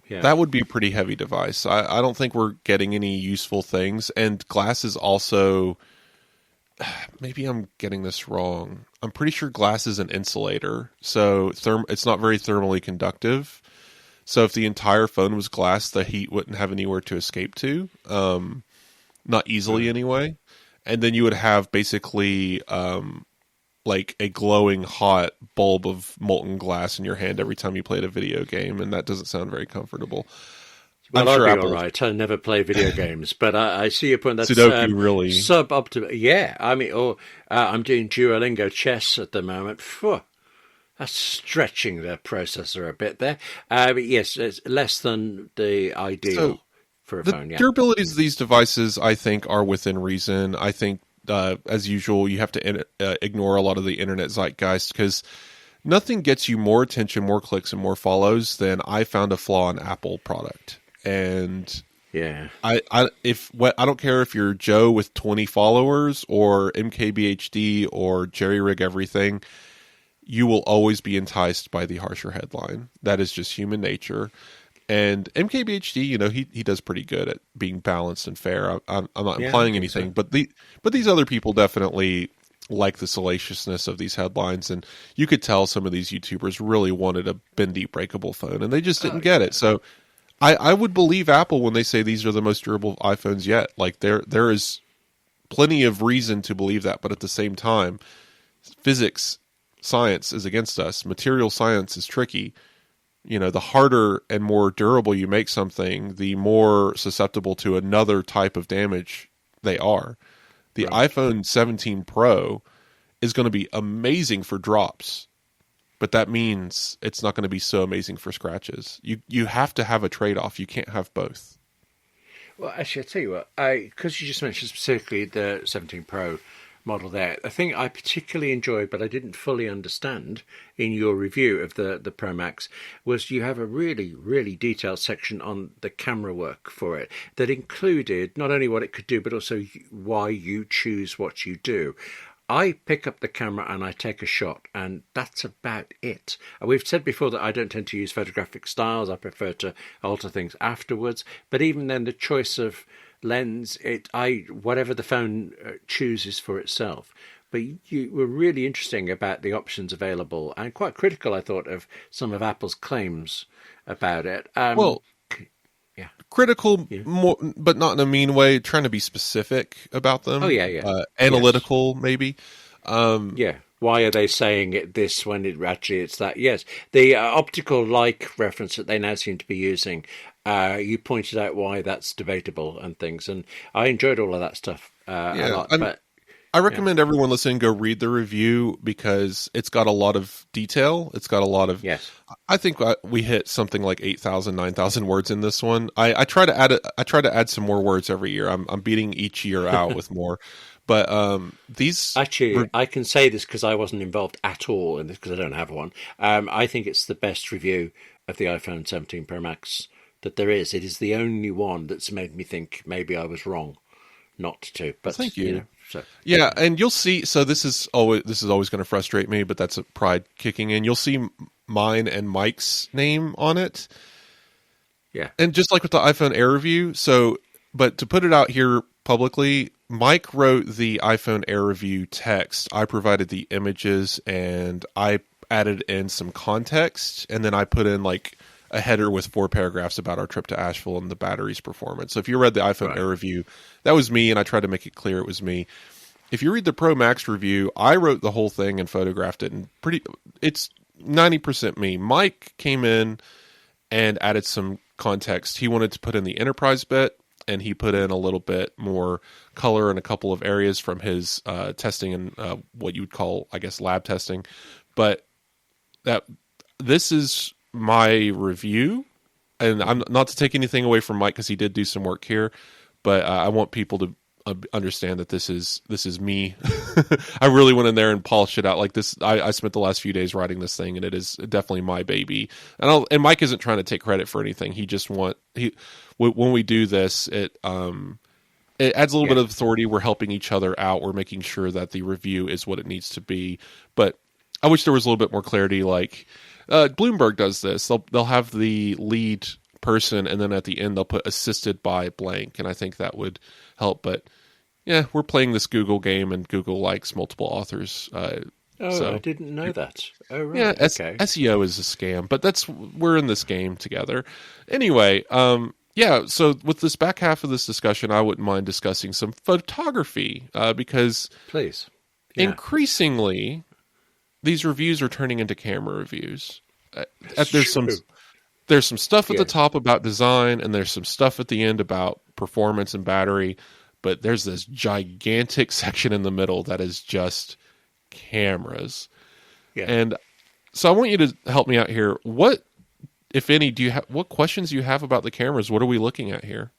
that would be a pretty heavy device. I don't think we're getting any useful things. And glass is also, maybe I'm getting this wrong. I'm pretty sure glass is an insulator. So it's not very thermally conductive. So if the entire phone was glass, the heat wouldn't have anywhere to escape to. Not easily anyway. And then you would have basically like a glowing hot bulb of molten glass in your hand every time you played a video game, and that doesn't sound very comfortable. Well, I'd be all right. I never play video games, but I see your point. That's Sudoku really suboptimal. Yeah, I mean, I'm doing Duolingo chess at the moment. Phew, that's stretching the processor a bit there. But yes, it's less than the ideal for a phone. Yeah, durabilities of these devices, I think, are within reason. I think, as usual, you have to ignore a lot of the internet zeitgeist because nothing gets you more attention, more clicks, and more follows than I found a flaw in Apple product. And Yeah. I don't care if you're Joe with 20 followers or MKBHD or Jerry Rig Everything, you will always be enticed by the harsher headline. That is just human nature. And MKBHD, he does pretty good at being balanced and fair. I'm not implying anything, so. but these other people definitely like the salaciousness of these headlines, and you could tell some of these YouTubers really wanted a bendy, breakable phone, and they just didn't get it. So I would believe Apple when they say these are the most durable iPhones yet. Like there is plenty of reason to believe that, but at the same time, physics, science is against us. Material science is tricky. The harder and more durable you make something, the more susceptible to another type of damage they are. The iPhone 17 Pro is going to be amazing for drops, but that means it's not going to be so amazing for scratches. You have to have a trade-off. You can't have both. Well, actually, I'll tell you what, because you just mentioned specifically the 17 Pro model there, a thing I particularly enjoyed, but I didn't fully understand in your review of the Pro Max, was you have a really, really detailed section on the camera work for it that included not only what it could do, but also why you choose what you do. I pick up the camera and I take a shot, and that's about it. We've said before that I don't tend to use photographic styles. I prefer to alter things afterwards. But even then, the choice of lens, whatever the phone chooses for itself. But you were really interesting about the options available, and quite critical, I thought, of some of Apple's claims about it. Critical, more, but not in a mean way. Trying to be specific about them. Oh yeah. Analytical, maybe. Why are they saying it this when it's that? Yes, the optical like reference that they now seem to be using. You pointed out why that's debatable and things, and I enjoyed all of that stuff a lot. I recommend everyone listening go read the review because it's got a lot of detail. It's got a lot of. Yes. I think we hit something like 8,000, 9,000 words in this one. I try to add I try to add some more words every year. I'm beating each year out with more. But these actually, I can say this because I wasn't involved at all in this because I don't have one. I think it's the best review of the iPhone 17 Pro Max that there is. It is the only one that's made me think maybe I was wrong not to. But thank you. So. Yeah, and you'll see. So this is always going to frustrate me, but that's a pride kicking in. You'll see mine and Mike's name on it. Yeah, and just like with the iPhone Air review. So, but to put it out here publicly, Mike wrote the iPhone Air review text. I provided the images, and I added in some context, and then I put in like a header with 4 paragraphs about our trip to Asheville and the battery's performance. So if you read the iPhone Air review, that was me, and I tried to make it clear it was me. If you read the Pro Max review, I wrote the whole thing and photographed it, and it's 90% me. Mike came in and added some context. He wanted to put in the enterprise bit, and he put in a little bit more color in a couple of areas from his testing and what you would call, I guess, lab testing. But this is my review, and I'm not to take anything away from Mike because he did do some work here, but I want people to understand that this is me. I really went in there and polished it out like this. I spent the last few days writing this thing, and it is definitely my baby. And Mike isn't trying to take credit for anything. He just when we do this, it adds a little bit of authority. We're helping each other out. We're making sure that the review is what it needs to be. But I wish there was a little bit more clarity. Like Bloomberg does this. They'll have the lead person, and then at the end they'll put assisted by blank, and I think that would help. But yeah, we're playing this Google game, and Google likes multiple authors. So I didn't know that. Oh, right. Yeah, okay. SEO is a scam, but we're in this game together. Anyway, so with this back half of this discussion, I wouldn't mind discussing some photography because please, increasingly these reviews are turning into camera reviews. There's some stuff at the top about design, and there's some stuff at the end about performance and battery, but there's this gigantic section in the middle that is just cameras. Yeah. And so I want you to help me out here. What, if any, what questions do you have about the cameras? What are we looking at here?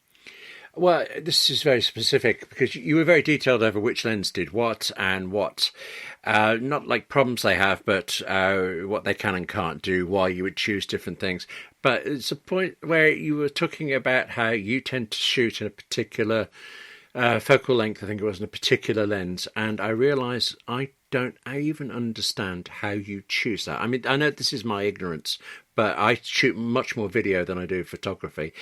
Well, this is very specific because you were very detailed over which lens did what and what. Not like problems they have, but what they can and can't do, why you would choose different things. But it's a point where you were talking about how you tend to shoot in a particular focal length, I think it was, in a particular lens. And I realise I don't even understand how you choose that. I mean, I know this is my ignorance, but I shoot much more video than I do photography.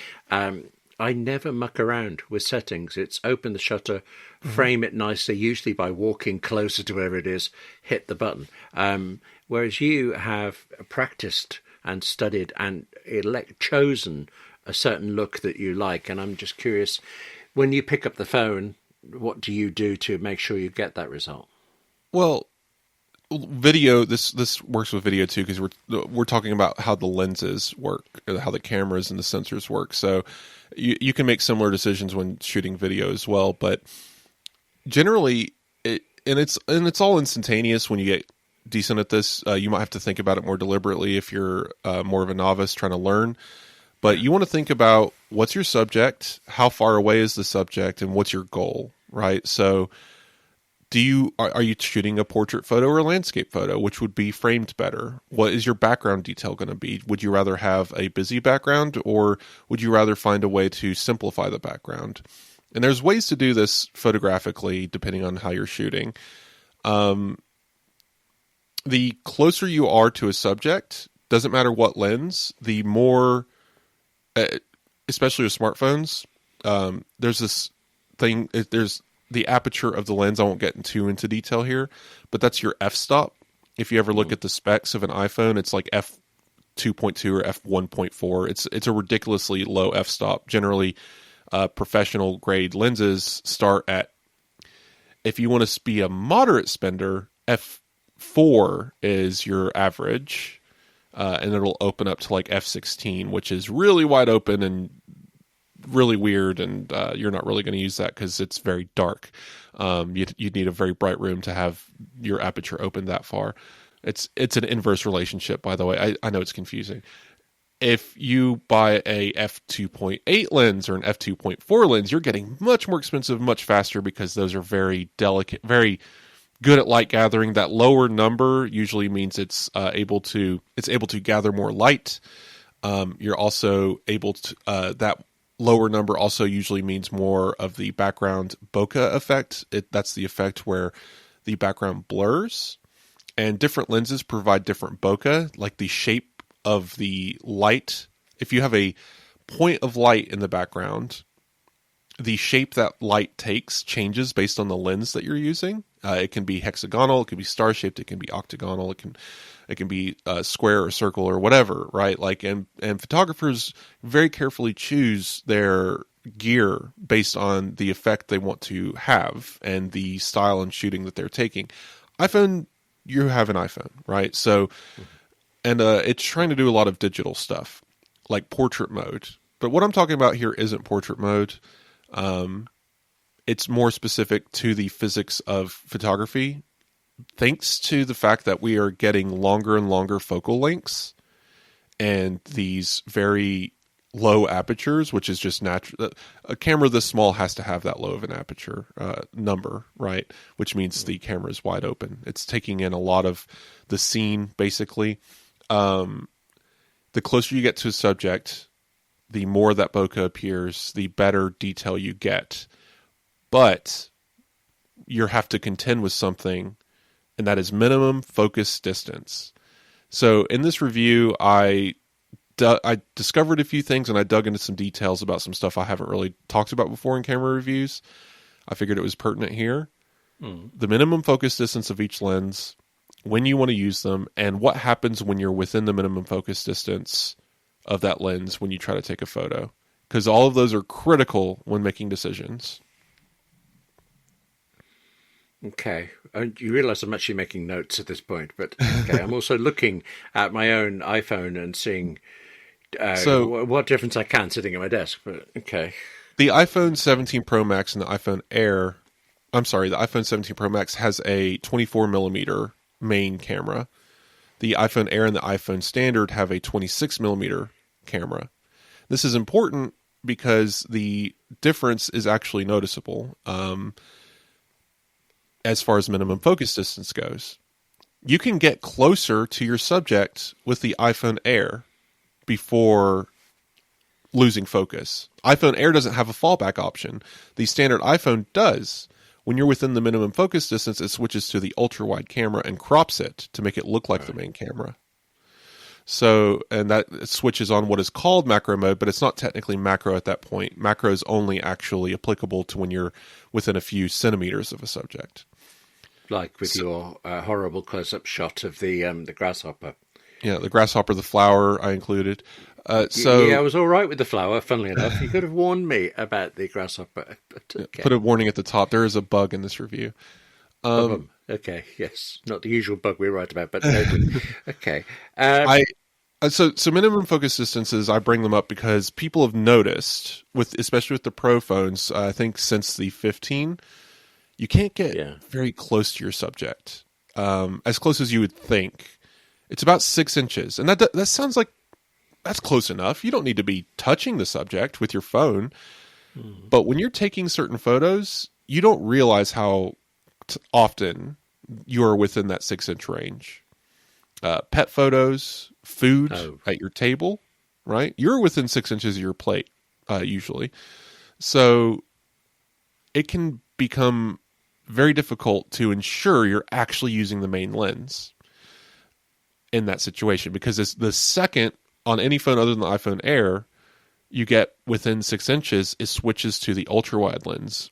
I never muck around with settings. It's open the shutter, frame it nicely, usually by walking closer to wherever it is, hit the button. Whereas you have practiced and studied and chosen a certain look that you like. And I'm just curious, when you pick up the phone, what do you do to make sure you get that result? Well, video, this works with video too, because we're talking about how the lenses work, or how the cameras and the sensors work. So you can make similar decisions when shooting video as well, but generally it's all instantaneous when you get decent at this. You might have to think about it more deliberately if you're more of a novice trying to learn, but you want to think about what's your subject, how far away is the subject, and what's your goal, right? So are you shooting a portrait photo or a landscape photo, which would be framed better? What is your background detail going to be? Would you rather have a busy background, or would you rather find a way to simplify the background? And there's ways to do this photographically depending on how you're shooting. The closer you are to a subject, doesn't matter what lens, the more, especially with smartphones, there's this thing, there's the aperture of the lens. I won't get into detail here, but that's your f-stop. If you ever look at the specs of an iPhone, it's like f2.2 or f1.4. It's a ridiculously low f-stop. Generally, professional grade lenses start at, if you want to be a moderate spender, f4 is your average, and it'll open up to like f16, which is really wide open and really weird, and you're not really going to use that because it's very dark. You'd need a very bright room to have your aperture open that far. It's an inverse relationship, by the way. I know it's confusing. If you buy a f2.8 lens or an f2.4 lens, you're getting much more expensive, much faster, because those are very delicate, very good at light gathering. That lower number usually means it's able to gather more light. You're also able to that lower number also usually means more of the background bokeh effect. That's the effect where the background blurs, and different lenses provide different bokeh, like the shape of the light. If you have a point of light in the background, the shape that light takes changes based on the lens that you're using. It can be hexagonal, it can be star-shaped, it can be octagonal, it can be square or circle or whatever, right? Like, and photographers very carefully choose their gear based on the effect they want to have and the style and shooting that they're taking. iPhone, you have an iPhone, right? So, and it's trying to do a lot of digital stuff, like portrait mode. But what I'm talking about here isn't portrait mode. It's more specific to the physics of photography, thanks to the fact that we are getting longer and longer focal lengths and these very low apertures, which is just natural. A camera this small has to have that low of an aperture number, right? Which means the camera is wide open. It's taking in a lot of the scene, basically. The closer you get to a subject, the more that bokeh appears, the better detail you get. But you have to contend with something, and that is minimum focus distance. So in this review, I discovered a few things, and I dug into some details about some stuff I haven't really talked about before in camera reviews. I figured it was pertinent here. The minimum focus distance of each lens, when you want to use them, and what happens when you're within the minimum focus distance of that lens when you try to take a photo. Because all of those are critical when making decisions. Okay. You realize I'm actually making notes at this point, but okay. I'm also looking at my own iPhone and seeing what difference I can sitting at my desk. But okay. The iPhone 17 Pro Max and the iPhone 17 Pro Max has a 24 millimeter main camera. The iPhone Air and the iPhone Standard have a 26 millimeter camera. This is important because the difference is actually noticeable as far as minimum focus distance goes. You can get closer to your subject with the iPhone Air before losing focus. iPhone Air doesn't have a fallback option. The standard iPhone does. When you're within the minimum focus distance, it switches to the ultra-wide camera and crops it to make it look like the main camera. So, and that switches on what is called macro mode, but it's not technically macro at that point. Macro is only actually applicable to when you're within a few centimeters of a subject. Like with your horrible close-up shot of the grasshopper. Yeah, the grasshopper, the flower I included. Yeah, I was all right with the flower, funnily enough. You could have warned me about the grasshopper. But okay. Put a warning at the top. There is a bug in this review. Okay, yes. Not the usual bug we write about, but okay. So minimum focus distances, I bring them up because people have noticed, especially with the Pro phones, I think since the 15, you can't get very close to your subject. As close as you would think. It's about 6 inches. And that sounds like that's close enough. You don't need to be touching the subject with your phone. But when you're taking certain photos, you don't realize how often you are within that 6-inch range. Pet photos, food at your table, right? You're within 6 inches of your plate, usually. So it can become very difficult to ensure you're actually using the main lens in that situation, because it's the second on any phone other than the iPhone Air you get within 6 inches, it switches to the ultra-wide lens.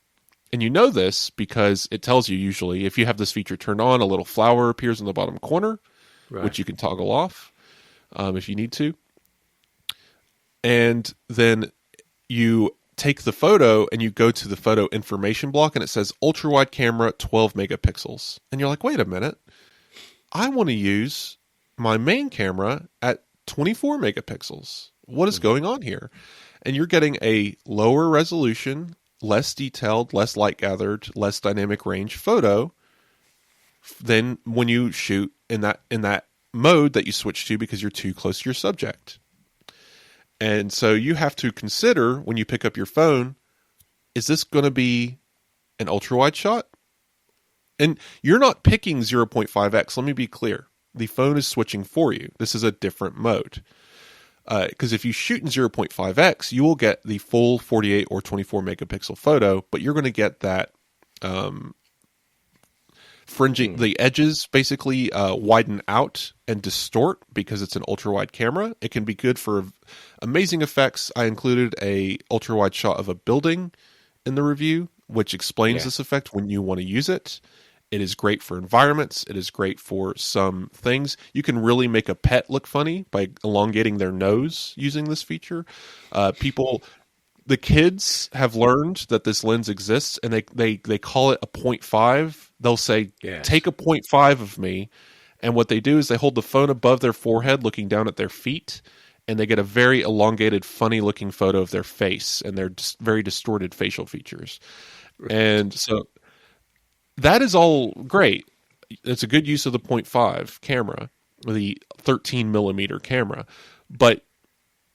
And you know this because it tells you usually, if you have this feature turned on, a little flower appears in the bottom corner, which you can toggle off if you need to. And then you take the photo and you go to the photo information block and it says ultra-wide camera, 12 megapixels. And you're like, wait a minute. I want to use my main camera at 24 megapixels. What is going on here? And you're getting a lower resolution, less detailed, less light gathered, less dynamic range photo than when you shoot in that mode that you switch to because you're too close to your subject. And so you have to consider when you pick up your phone, is this going to be an ultra wide shot? And you're not picking 0.5x. Let me be clear. The phone is switching for you. This is a different mode. Because if you shoot in 0.5x, you will get the full 48 or 24 megapixel photo, but you're going to get that fringing, the edges basically widen out and distort because it's an ultra-wide camera. It can be good for amazing effects. I included a ultra-wide shot of a building in the review, which explains this effect when you want to use it. It is great for environments. It is great for some things. You can really make a pet look funny by elongating their nose using this feature. The kids have learned that this lens exists, and they call it a 0.5. They'll say, take a 0.5 of me. And what they do is they hold the phone above their forehead looking down at their feet, and they get a very elongated, funny-looking photo of their face and their very distorted facial features. Right. And so that is all great. It's a good use of the 0.5 camera, the 13 millimeter camera. But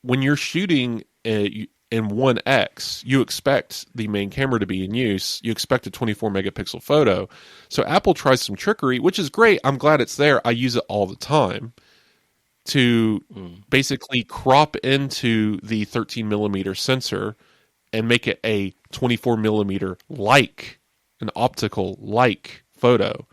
when you're shooting in 1x, you expect the main camera to be in use. You expect a 24 megapixel photo. So Apple tries some trickery, which is great. I'm glad it's there. I use it all the time to basically crop into the 13 millimeter sensor and make it a 24 millimeter an optical photo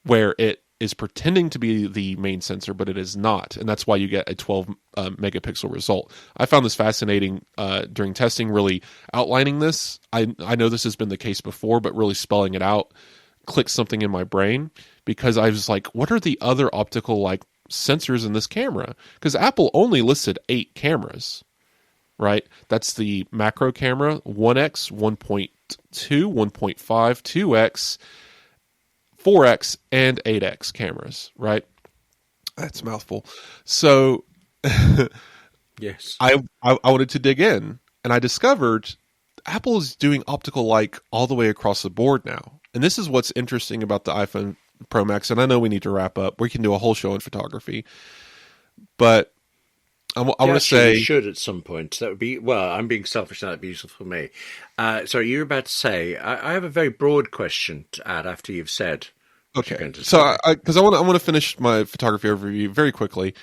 where it is pretending to be the main sensor, but it is not. And that's why you get a 12 megapixel result. I found this fascinating during testing, really outlining this. I know this has been the case before, but really spelling it out clicked something in my brain, because I was like, what are the other optical sensors in this camera? Because Apple only listed 8 cameras, right? That's the macro camera, 1x, 1.2, 1.5, 2x, 4x, and 8x cameras, right? That's a mouthful. So yes, I wanted to dig in, and I discovered Apple is doing optical all the way across the board now. And this is what's interesting about the iPhone Pro Max, and I know we need to wrap up. We can do a whole show on photography. But I want Yeah, to actually, say you should at some point. That would be, well, I'm being selfish, and that'd be useful for me. Sorry, you're about to say, I have a very broad question to add after you've said what you're okay. going to So say. I want to finish my photography overview very quickly.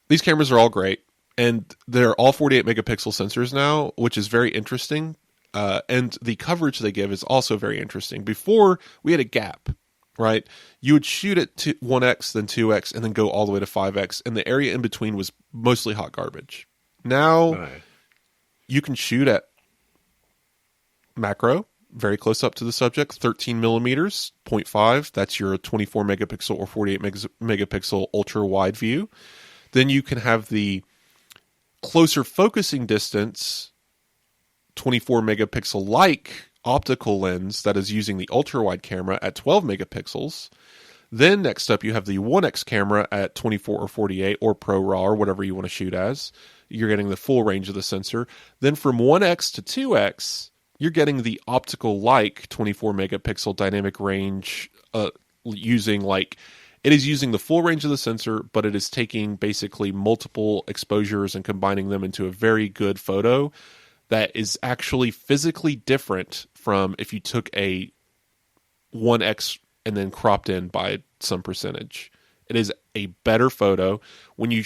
These cameras are all great, and they're all 48 megapixel sensors now, which is very interesting. And the coverage they give is also very interesting. Before, we had a gap, right? You would shoot at 1x, then 2x, and then go all the way to 5x, and the area in between was mostly hot garbage. Now, Right. you can shoot at macro, very close up to the subject, 13 millimeters, 0.5. That's your 24 megapixel or 48 megapixel ultra wide view. Then you can have the closer focusing distance, 24 megapixel like optical lens that is using the ultra wide camera at 12 megapixels. Then next up, you have the 1x camera at 24 or 48 or Pro RAW or whatever you want to shoot as. You're getting the full range of the sensor. Then from 1x to 2x, you're getting the optical like 24 megapixel dynamic range using like it is using the full range of the sensor, but it is taking basically multiple exposures and combining them into a very good photo that is actually physically different from if you took a 1x and then cropped in by some percentage. It is a better photo. When you're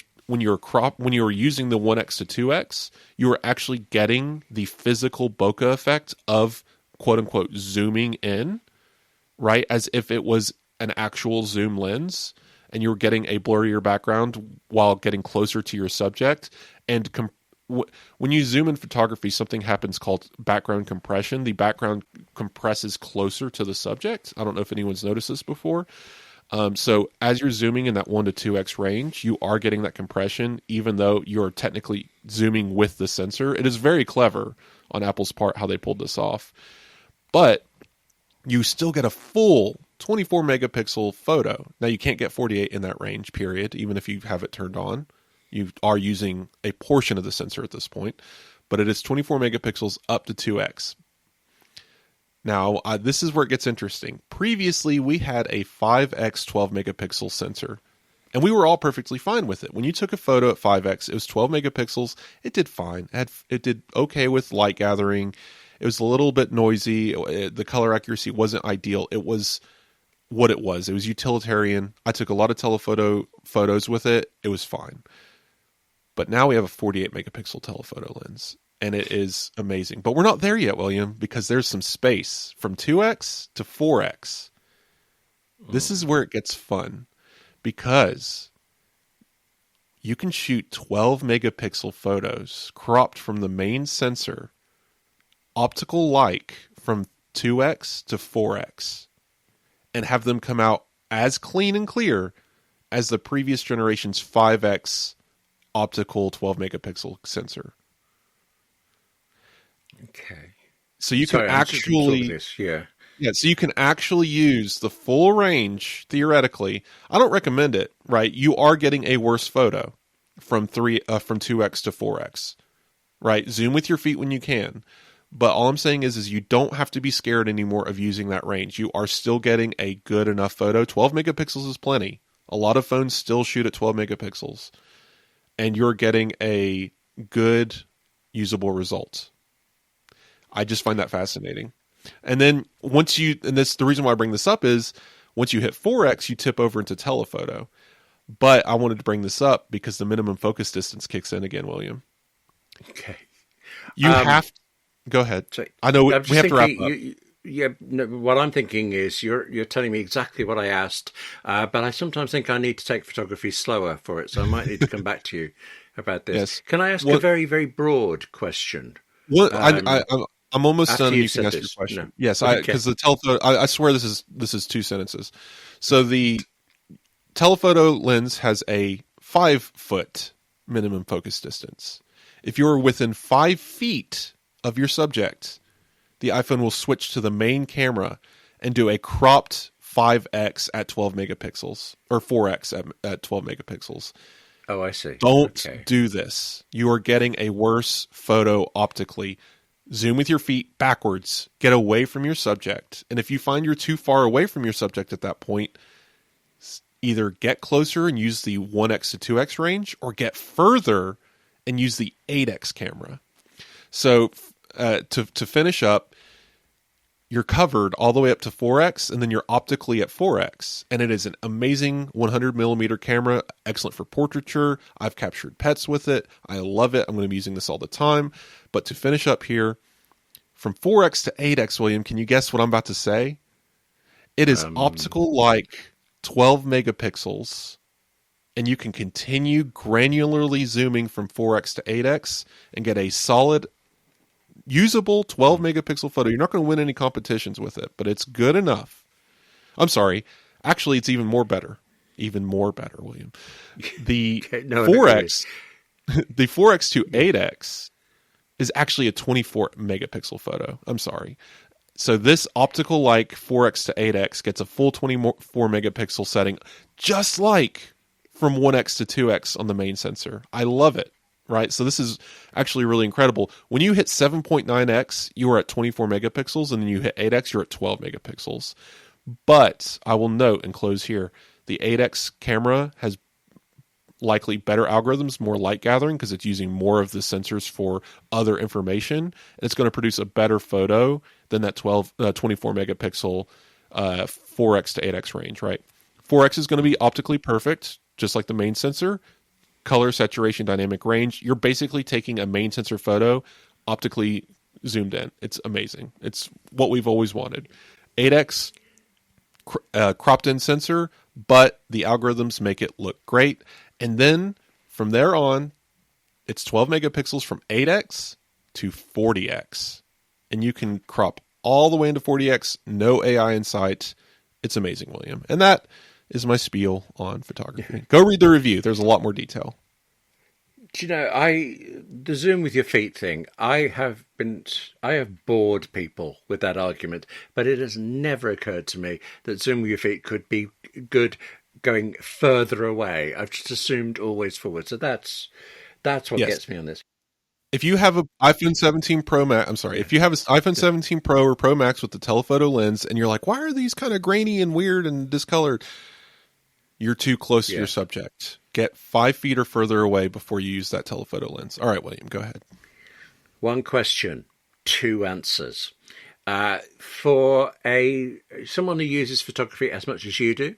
using the 1x to 2x, you are actually getting the physical bokeh effect of quote unquote zooming in, right? As if it was an actual zoom lens and you're getting a blurrier background while getting closer to your subject. And when you zoom in photography, something happens called background compression. The background compresses closer to the subject. I don't know if anyone's noticed this before. So as you're zooming in that 1 to 2x range, you are getting that compression, even though you're technically zooming with the sensor. It is very clever on Apple's part how they pulled this off. But you still get a full 24 megapixel photo. Now, you can't get 48 in that range, period, even if you have it turned on. You are using a portion of the sensor at this point, but it is 24 megapixels up to 2x. Now, this is where it gets interesting. Previously, we had a 5x 12 megapixel sensor, and we were all perfectly fine with it. When you took a photo at 5x, it was 12 megapixels. It did fine. It did okay with light gathering. It was a little bit noisy. The color accuracy wasn't ideal. It was what it was. It was utilitarian. I took a lot of telephoto photos with it. It was fine. But now we have a 48 megapixel telephoto lens, and it is amazing. But we're not there yet, William, because there's some space from 2x to 4x. This is where it gets fun, because you can shoot 12 megapixel photos cropped from the main sensor, optical like from 2x to 4x, and have them come out as clean and clear as the previous generation's 5x optical 12 megapixel sensor. Okay. So you can actually, so you can actually use the full range theoretically. I don't recommend it, right? You are getting a worse photo from 2x to 4x, right? Zoom with your feet when you can. But all I'm saying is you don't have to be scared anymore of using that range. You are still getting a good enough photo. 12 megapixels is plenty. A lot of phones still shoot at 12 megapixels. And you're getting a good, usable result. I just find that fascinating. And then the reason why I bring this up is once you hit 4x, you tip over into telephoto. But I wanted to bring this up because the minimum focus distance kicks in again, William. Okay. You have to. Go ahead. So I know we have to wrap up. What I'm thinking is you're telling me exactly what I asked, but I sometimes think I need to take photography slower for it, so I might need to come back to you about this. Yes. Can I ask a very, very broad question? Well, I'm almost done. You can ask your question. No. Yes, because the telephoto. I swear this is 2 sentences. So the telephoto lens has a 5-foot minimum focus distance. If you're within 5 feet of your subject, the iPhone will switch to the main camera and do a cropped 5x at 12 megapixels or 4x at 12 megapixels. Oh, I see. Don't do this. You are getting a worse photo optically. Zoom with your feet backwards. Get away from your subject. And if you find you're too far away from your subject at that point, either get closer and use the 1x to 2x range or get further and use the 8x camera. So to finish up, you're covered all the way up to 4x, and then you're optically at 4x. And it is an amazing 100 millimeter camera, excellent for portraiture. I've captured pets with it. I love it. I'm going to be using this all the time. But to finish up here, from 4x to 8x, William, can you guess what I'm about to say? It is optical like 12 megapixels, and you can continue granularly zooming from 4x to 8x and get a solid, usable 12 megapixel photo. You're not going to win any competitions with it, but it's good enough. I'm sorry. Actually, it's even more better. Even more better, William. The 4x, the 4x to 8x is actually a 24 megapixel photo. I'm sorry. So this optical like 4x to 8x gets a full 24 megapixel setting, just like from 1x to 2x on the main sensor. I love it, right? So this is actually really incredible. When you hit 7.9x, you are at 24 megapixels, and then you hit 8x, you're at 12 megapixels. But I will note and close here, the 8x camera has likely better algorithms, more light gathering, because it's using more of the sensors for other information, and it's going to produce a better photo than that 24 megapixel 4x to 8x range, right? 4x is going to be optically perfect, just like the main sensor. Color, saturation, dynamic range. You're basically taking a main sensor photo optically zoomed in. It's amazing. It's what we've always wanted. 8x cropped in sensor, but the algorithms make it look great. And then from there on, it's 12 megapixels from 8x to 40x. And you can crop all the way into 40x, no AI in sight. It's amazing, William. And that is my spiel on photography. Go read the review. There's a lot more detail. Do you know, the zoom with your feet thing, I have bored people with that argument, but it has never occurred to me that zoom with your feet could be good going further away. I've just assumed always forward. So that's what gets me on this. If you have an iPhone 17 Pro Max, if you have an iPhone 17 Pro or Pro Max with the telephoto lens, and you're like, why are these kind of grainy and weird and discolored? You're too close to your subject. Get 5 feet or further away before you use that telephoto lens. All right, William, go ahead. One question, 2 answers. For someone who uses photography as much as you do,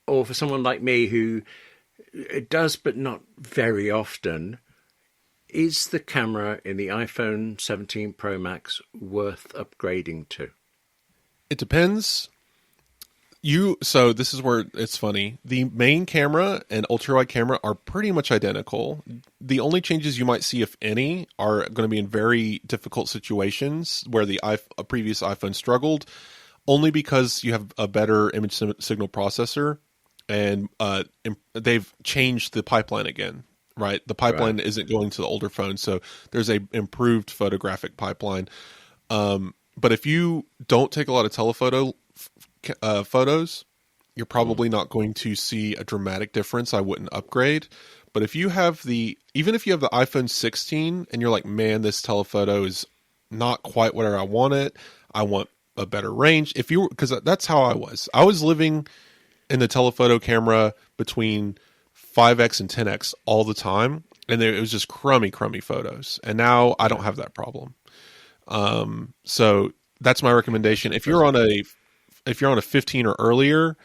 or for someone like me who does but not very often, is the camera in the iPhone 17 Pro Max worth upgrading to? It depends. So this is where it's funny. The main camera and ultra-wide camera are pretty much identical. The only changes you might see, if any, are going to be in very difficult situations where a previous iPhone struggled, only because you have a better image signal processor, and they've changed the pipeline again, right? The pipeline isn't going to the older phone, so there's a improved photographic pipeline. But if you don't take a lot of telephoto photos, you're probably not going to see a dramatic difference. I wouldn't upgrade. But if you have even if you have the iPhone 16 and you're like, man, this telephoto is not quite where I want it, I want a better range. Because that's how I was living in the telephoto camera between 5x and 10x all the time, and it was just crummy photos. And now I don't have that problem. So that's my recommendation. If you're on a 15 or earlier,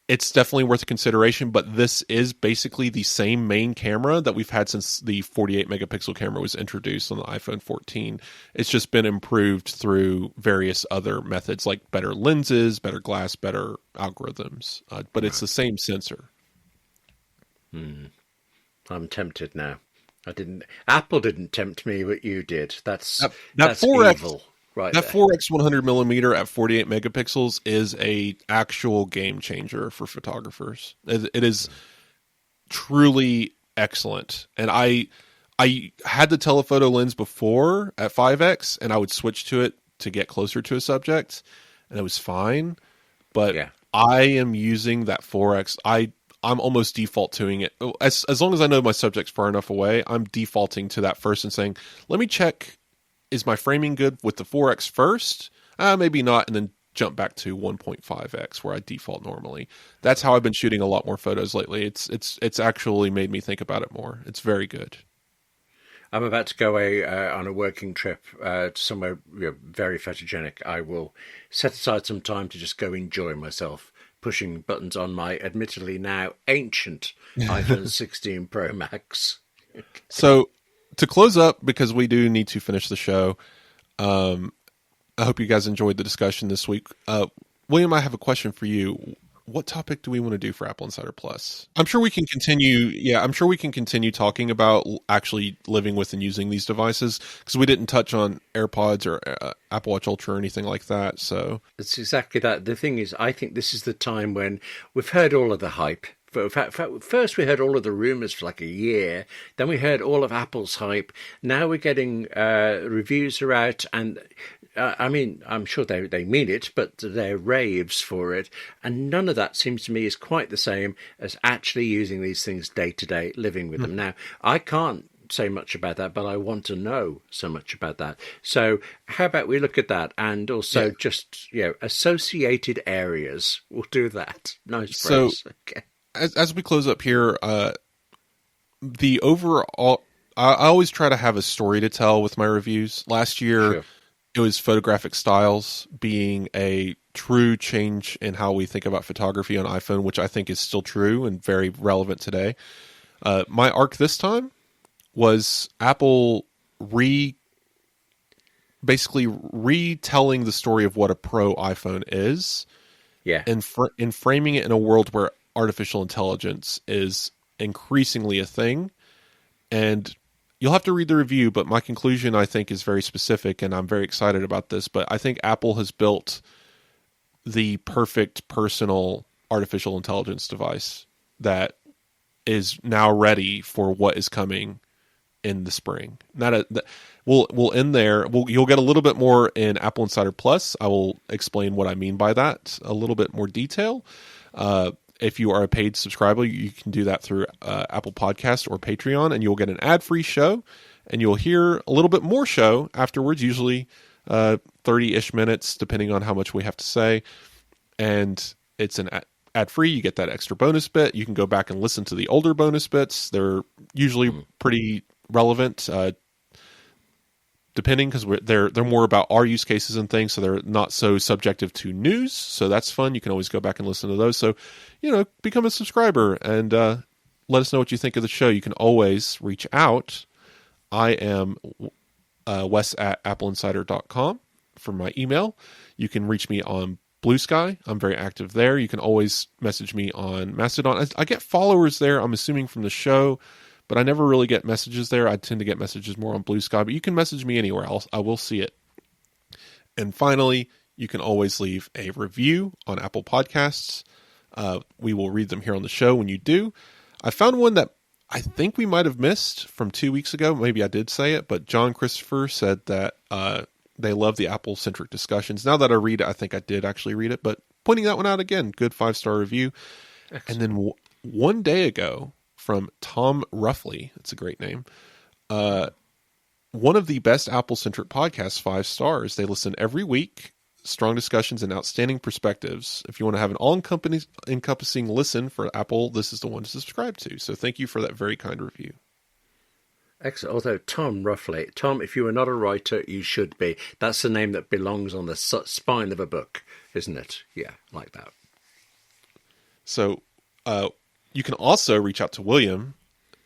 it's definitely worth a consideration, but this is basically the same main camera that we've had since the 48 megapixel camera was introduced on the iPhone 14. It's just been improved through various other methods like better lenses, better glass, better algorithms, but it's the same sensor. I'm tempted now. Apple didn't tempt me, but you did. That's 4X, evil. Right, that 4x 100 millimeter at 48 megapixels is a actual game changer for photographers. It is truly excellent. And I had the telephoto lens before at 5x, and I would switch to it to get closer to a subject, and it was fine. But I am using that 4x. I'm almost default toing it. As long as I know my subject's far enough away, I'm defaulting to that first and saying, let me check, is my framing good with the 4x first? Maybe not, and then jump back to 1.5x where I default normally. That's how I've been shooting a lot more photos lately. It's actually made me think about it more. It's very good. I'm about to go away on a working trip to somewhere very photogenic. I will set aside some time to just go enjoy myself, pushing buttons on my admittedly now ancient iPhone 16 Pro Max. So, to close up, because we do need to finish the show, I hope you guys enjoyed the discussion this week. William, I have a question for you. What topic do we want to do for Apple Insider Plus? I'm sure we can continue. Yeah, I'm sure we can continue talking about actually living with and using these devices, because we didn't touch on AirPods or Apple Watch Ultra or anything like that. So it's exactly that. The thing is, I think this is the time when we've heard all of the hype. First, we heard all of the rumors for like a year. Then we heard all of Apple's hype. Now we're getting reviews are out, and I mean, I'm sure they mean it, but they're raves for it. And none of that seems to me is quite the same as actually using these things day to day, living with them. Now, I can't say much about that, but I want to know so much about that. So how about we look at that, and also just, associated areas. We'll do that. Nice phrase. So, okay. As we close up here, the overall, I always try to have a story to tell with my reviews. Last year, Sure. It was photographic styles being a true change in how we think about photography on iPhone, which I think is still true and very relevant today. My arc this time was Apple basically retelling the story of what a Pro iPhone is, Yeah. and framing it in a world where artificial intelligence is increasingly a thing. And you'll have to read the review, but my conclusion, I think, is very specific, and I'm very excited about this. But I think Apple has built the perfect personal artificial intelligence device that is now ready for what is coming in the spring. We'll end there. You'll get a little bit more in Apple Insider Plus. I will explain what I mean by that, a little bit more detail. If you are a paid subscriber, you can do that through Apple Podcast or Patreon, and you'll get an ad-free show, and you'll hear a little bit more show afterwards, usually 30-ish minutes, depending on how much we have to say. And it's an ad-free. You get that extra bonus bit. You can go back and listen to the older bonus bits. They're usually pretty relevant, depending, because they're more about our use cases and things, so they're not so subjective to news. So that's fun. You can always go back and listen to those. So, become a subscriber and let us know what you think of the show. You can always reach out. I am Wes at AppleInsider.com for my email. You can reach me on Blue Sky. I'm very active there. You can always message me on Mastodon. I get followers there, I'm assuming, from the show, but I never really get messages there. I tend to get messages more on Blue Sky, but you can message me anywhere else. I will see it. And finally, you can always leave a review on Apple Podcasts. We will read them here on the show when you do. I found one that I think we might have missed from 2 weeks ago. Maybe I did say it, but John Christopher said that they love the Apple-centric discussions. Now that I read it, I think I did actually read it, but pointing that one out again, good 5-star review. Excellent. And then one day ago, from Tom Ruffley, that's a great name, one of the best Apple-centric podcasts, 5 stars. They listen every week, strong discussions and outstanding perspectives. If you want to have an all-encompassing listen for Apple, this is the one to subscribe to. So thank you for that very kind review. Excellent. Although Tom Ruffley, Tom, if you are not a writer, you should be. That's the name that belongs on the spine of a book, isn't it? Yeah, like that. So you can also reach out to William,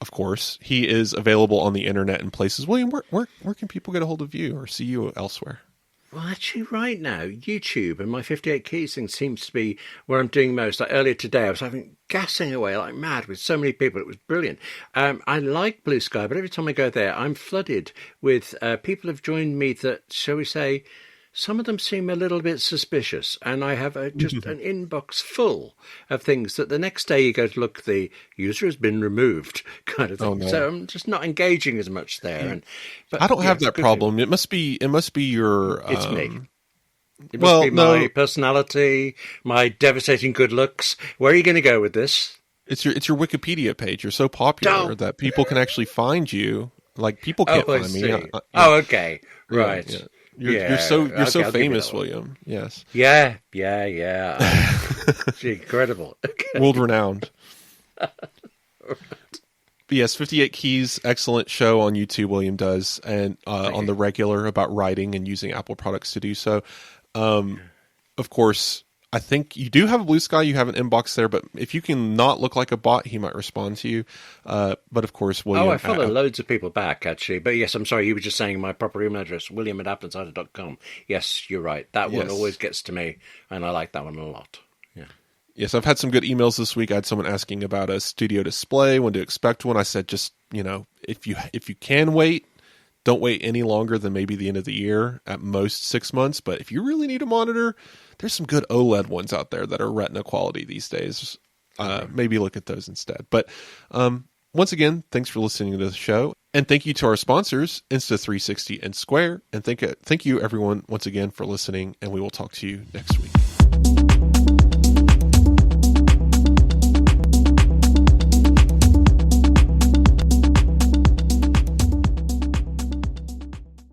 of course. He is available on the internet in places. William, where can people get a hold of you or see you elsewhere? Well, actually, right now, YouTube and my 58 Keys thing seems to be where I'm doing most. Like earlier today, I was gassing away like mad with so many people. It was brilliant. I like Blue Sky, but every time I go there, I'm flooded with people have joined me that, shall we say, some of them seem a little bit suspicious, and I have just an inbox full of things that the next day you go to look, the user has been removed, kind of thing. Oh, no. So I'm just not engaging as much there. But I don't have that problem. It must be your. It's me. It must be my personality, my devastating good looks. Where are you going to go with this? It's your Wikipedia page. You're so popular that people can actually find you. Like people can't find me. Okay, right. Yeah. You're so famous, William. Yes. Yeah. Incredible. World renowned. But yes, 58 Keys, excellent show on YouTube William does, and on the regular about writing and using Apple products to do so. Of course, I think you do have a Blue Sky, you have an inbox there, but if you can not look like a bot, he might respond to you. But of course, William... Oh, I follow loads of people back, actually. But yes, I'm sorry, you were just saying my proper email address, william@appleinsider.com. Yes, you're right. That one always gets to me, and I like that one a lot. Yeah. Yes, I've had some good emails this week. I had someone asking about a studio display, when to expect one. I said, just, if you can wait, don't wait any longer than maybe the end of the year, at most 6 months. But if you really need a monitor, there's some good OLED ones out there that are Retina quality these days. Maybe look at those instead. But once again, thanks for listening to the show. And thank you to our sponsors, Insta360 and Square. And thank you, everyone, once again for listening. And we will talk to you next week.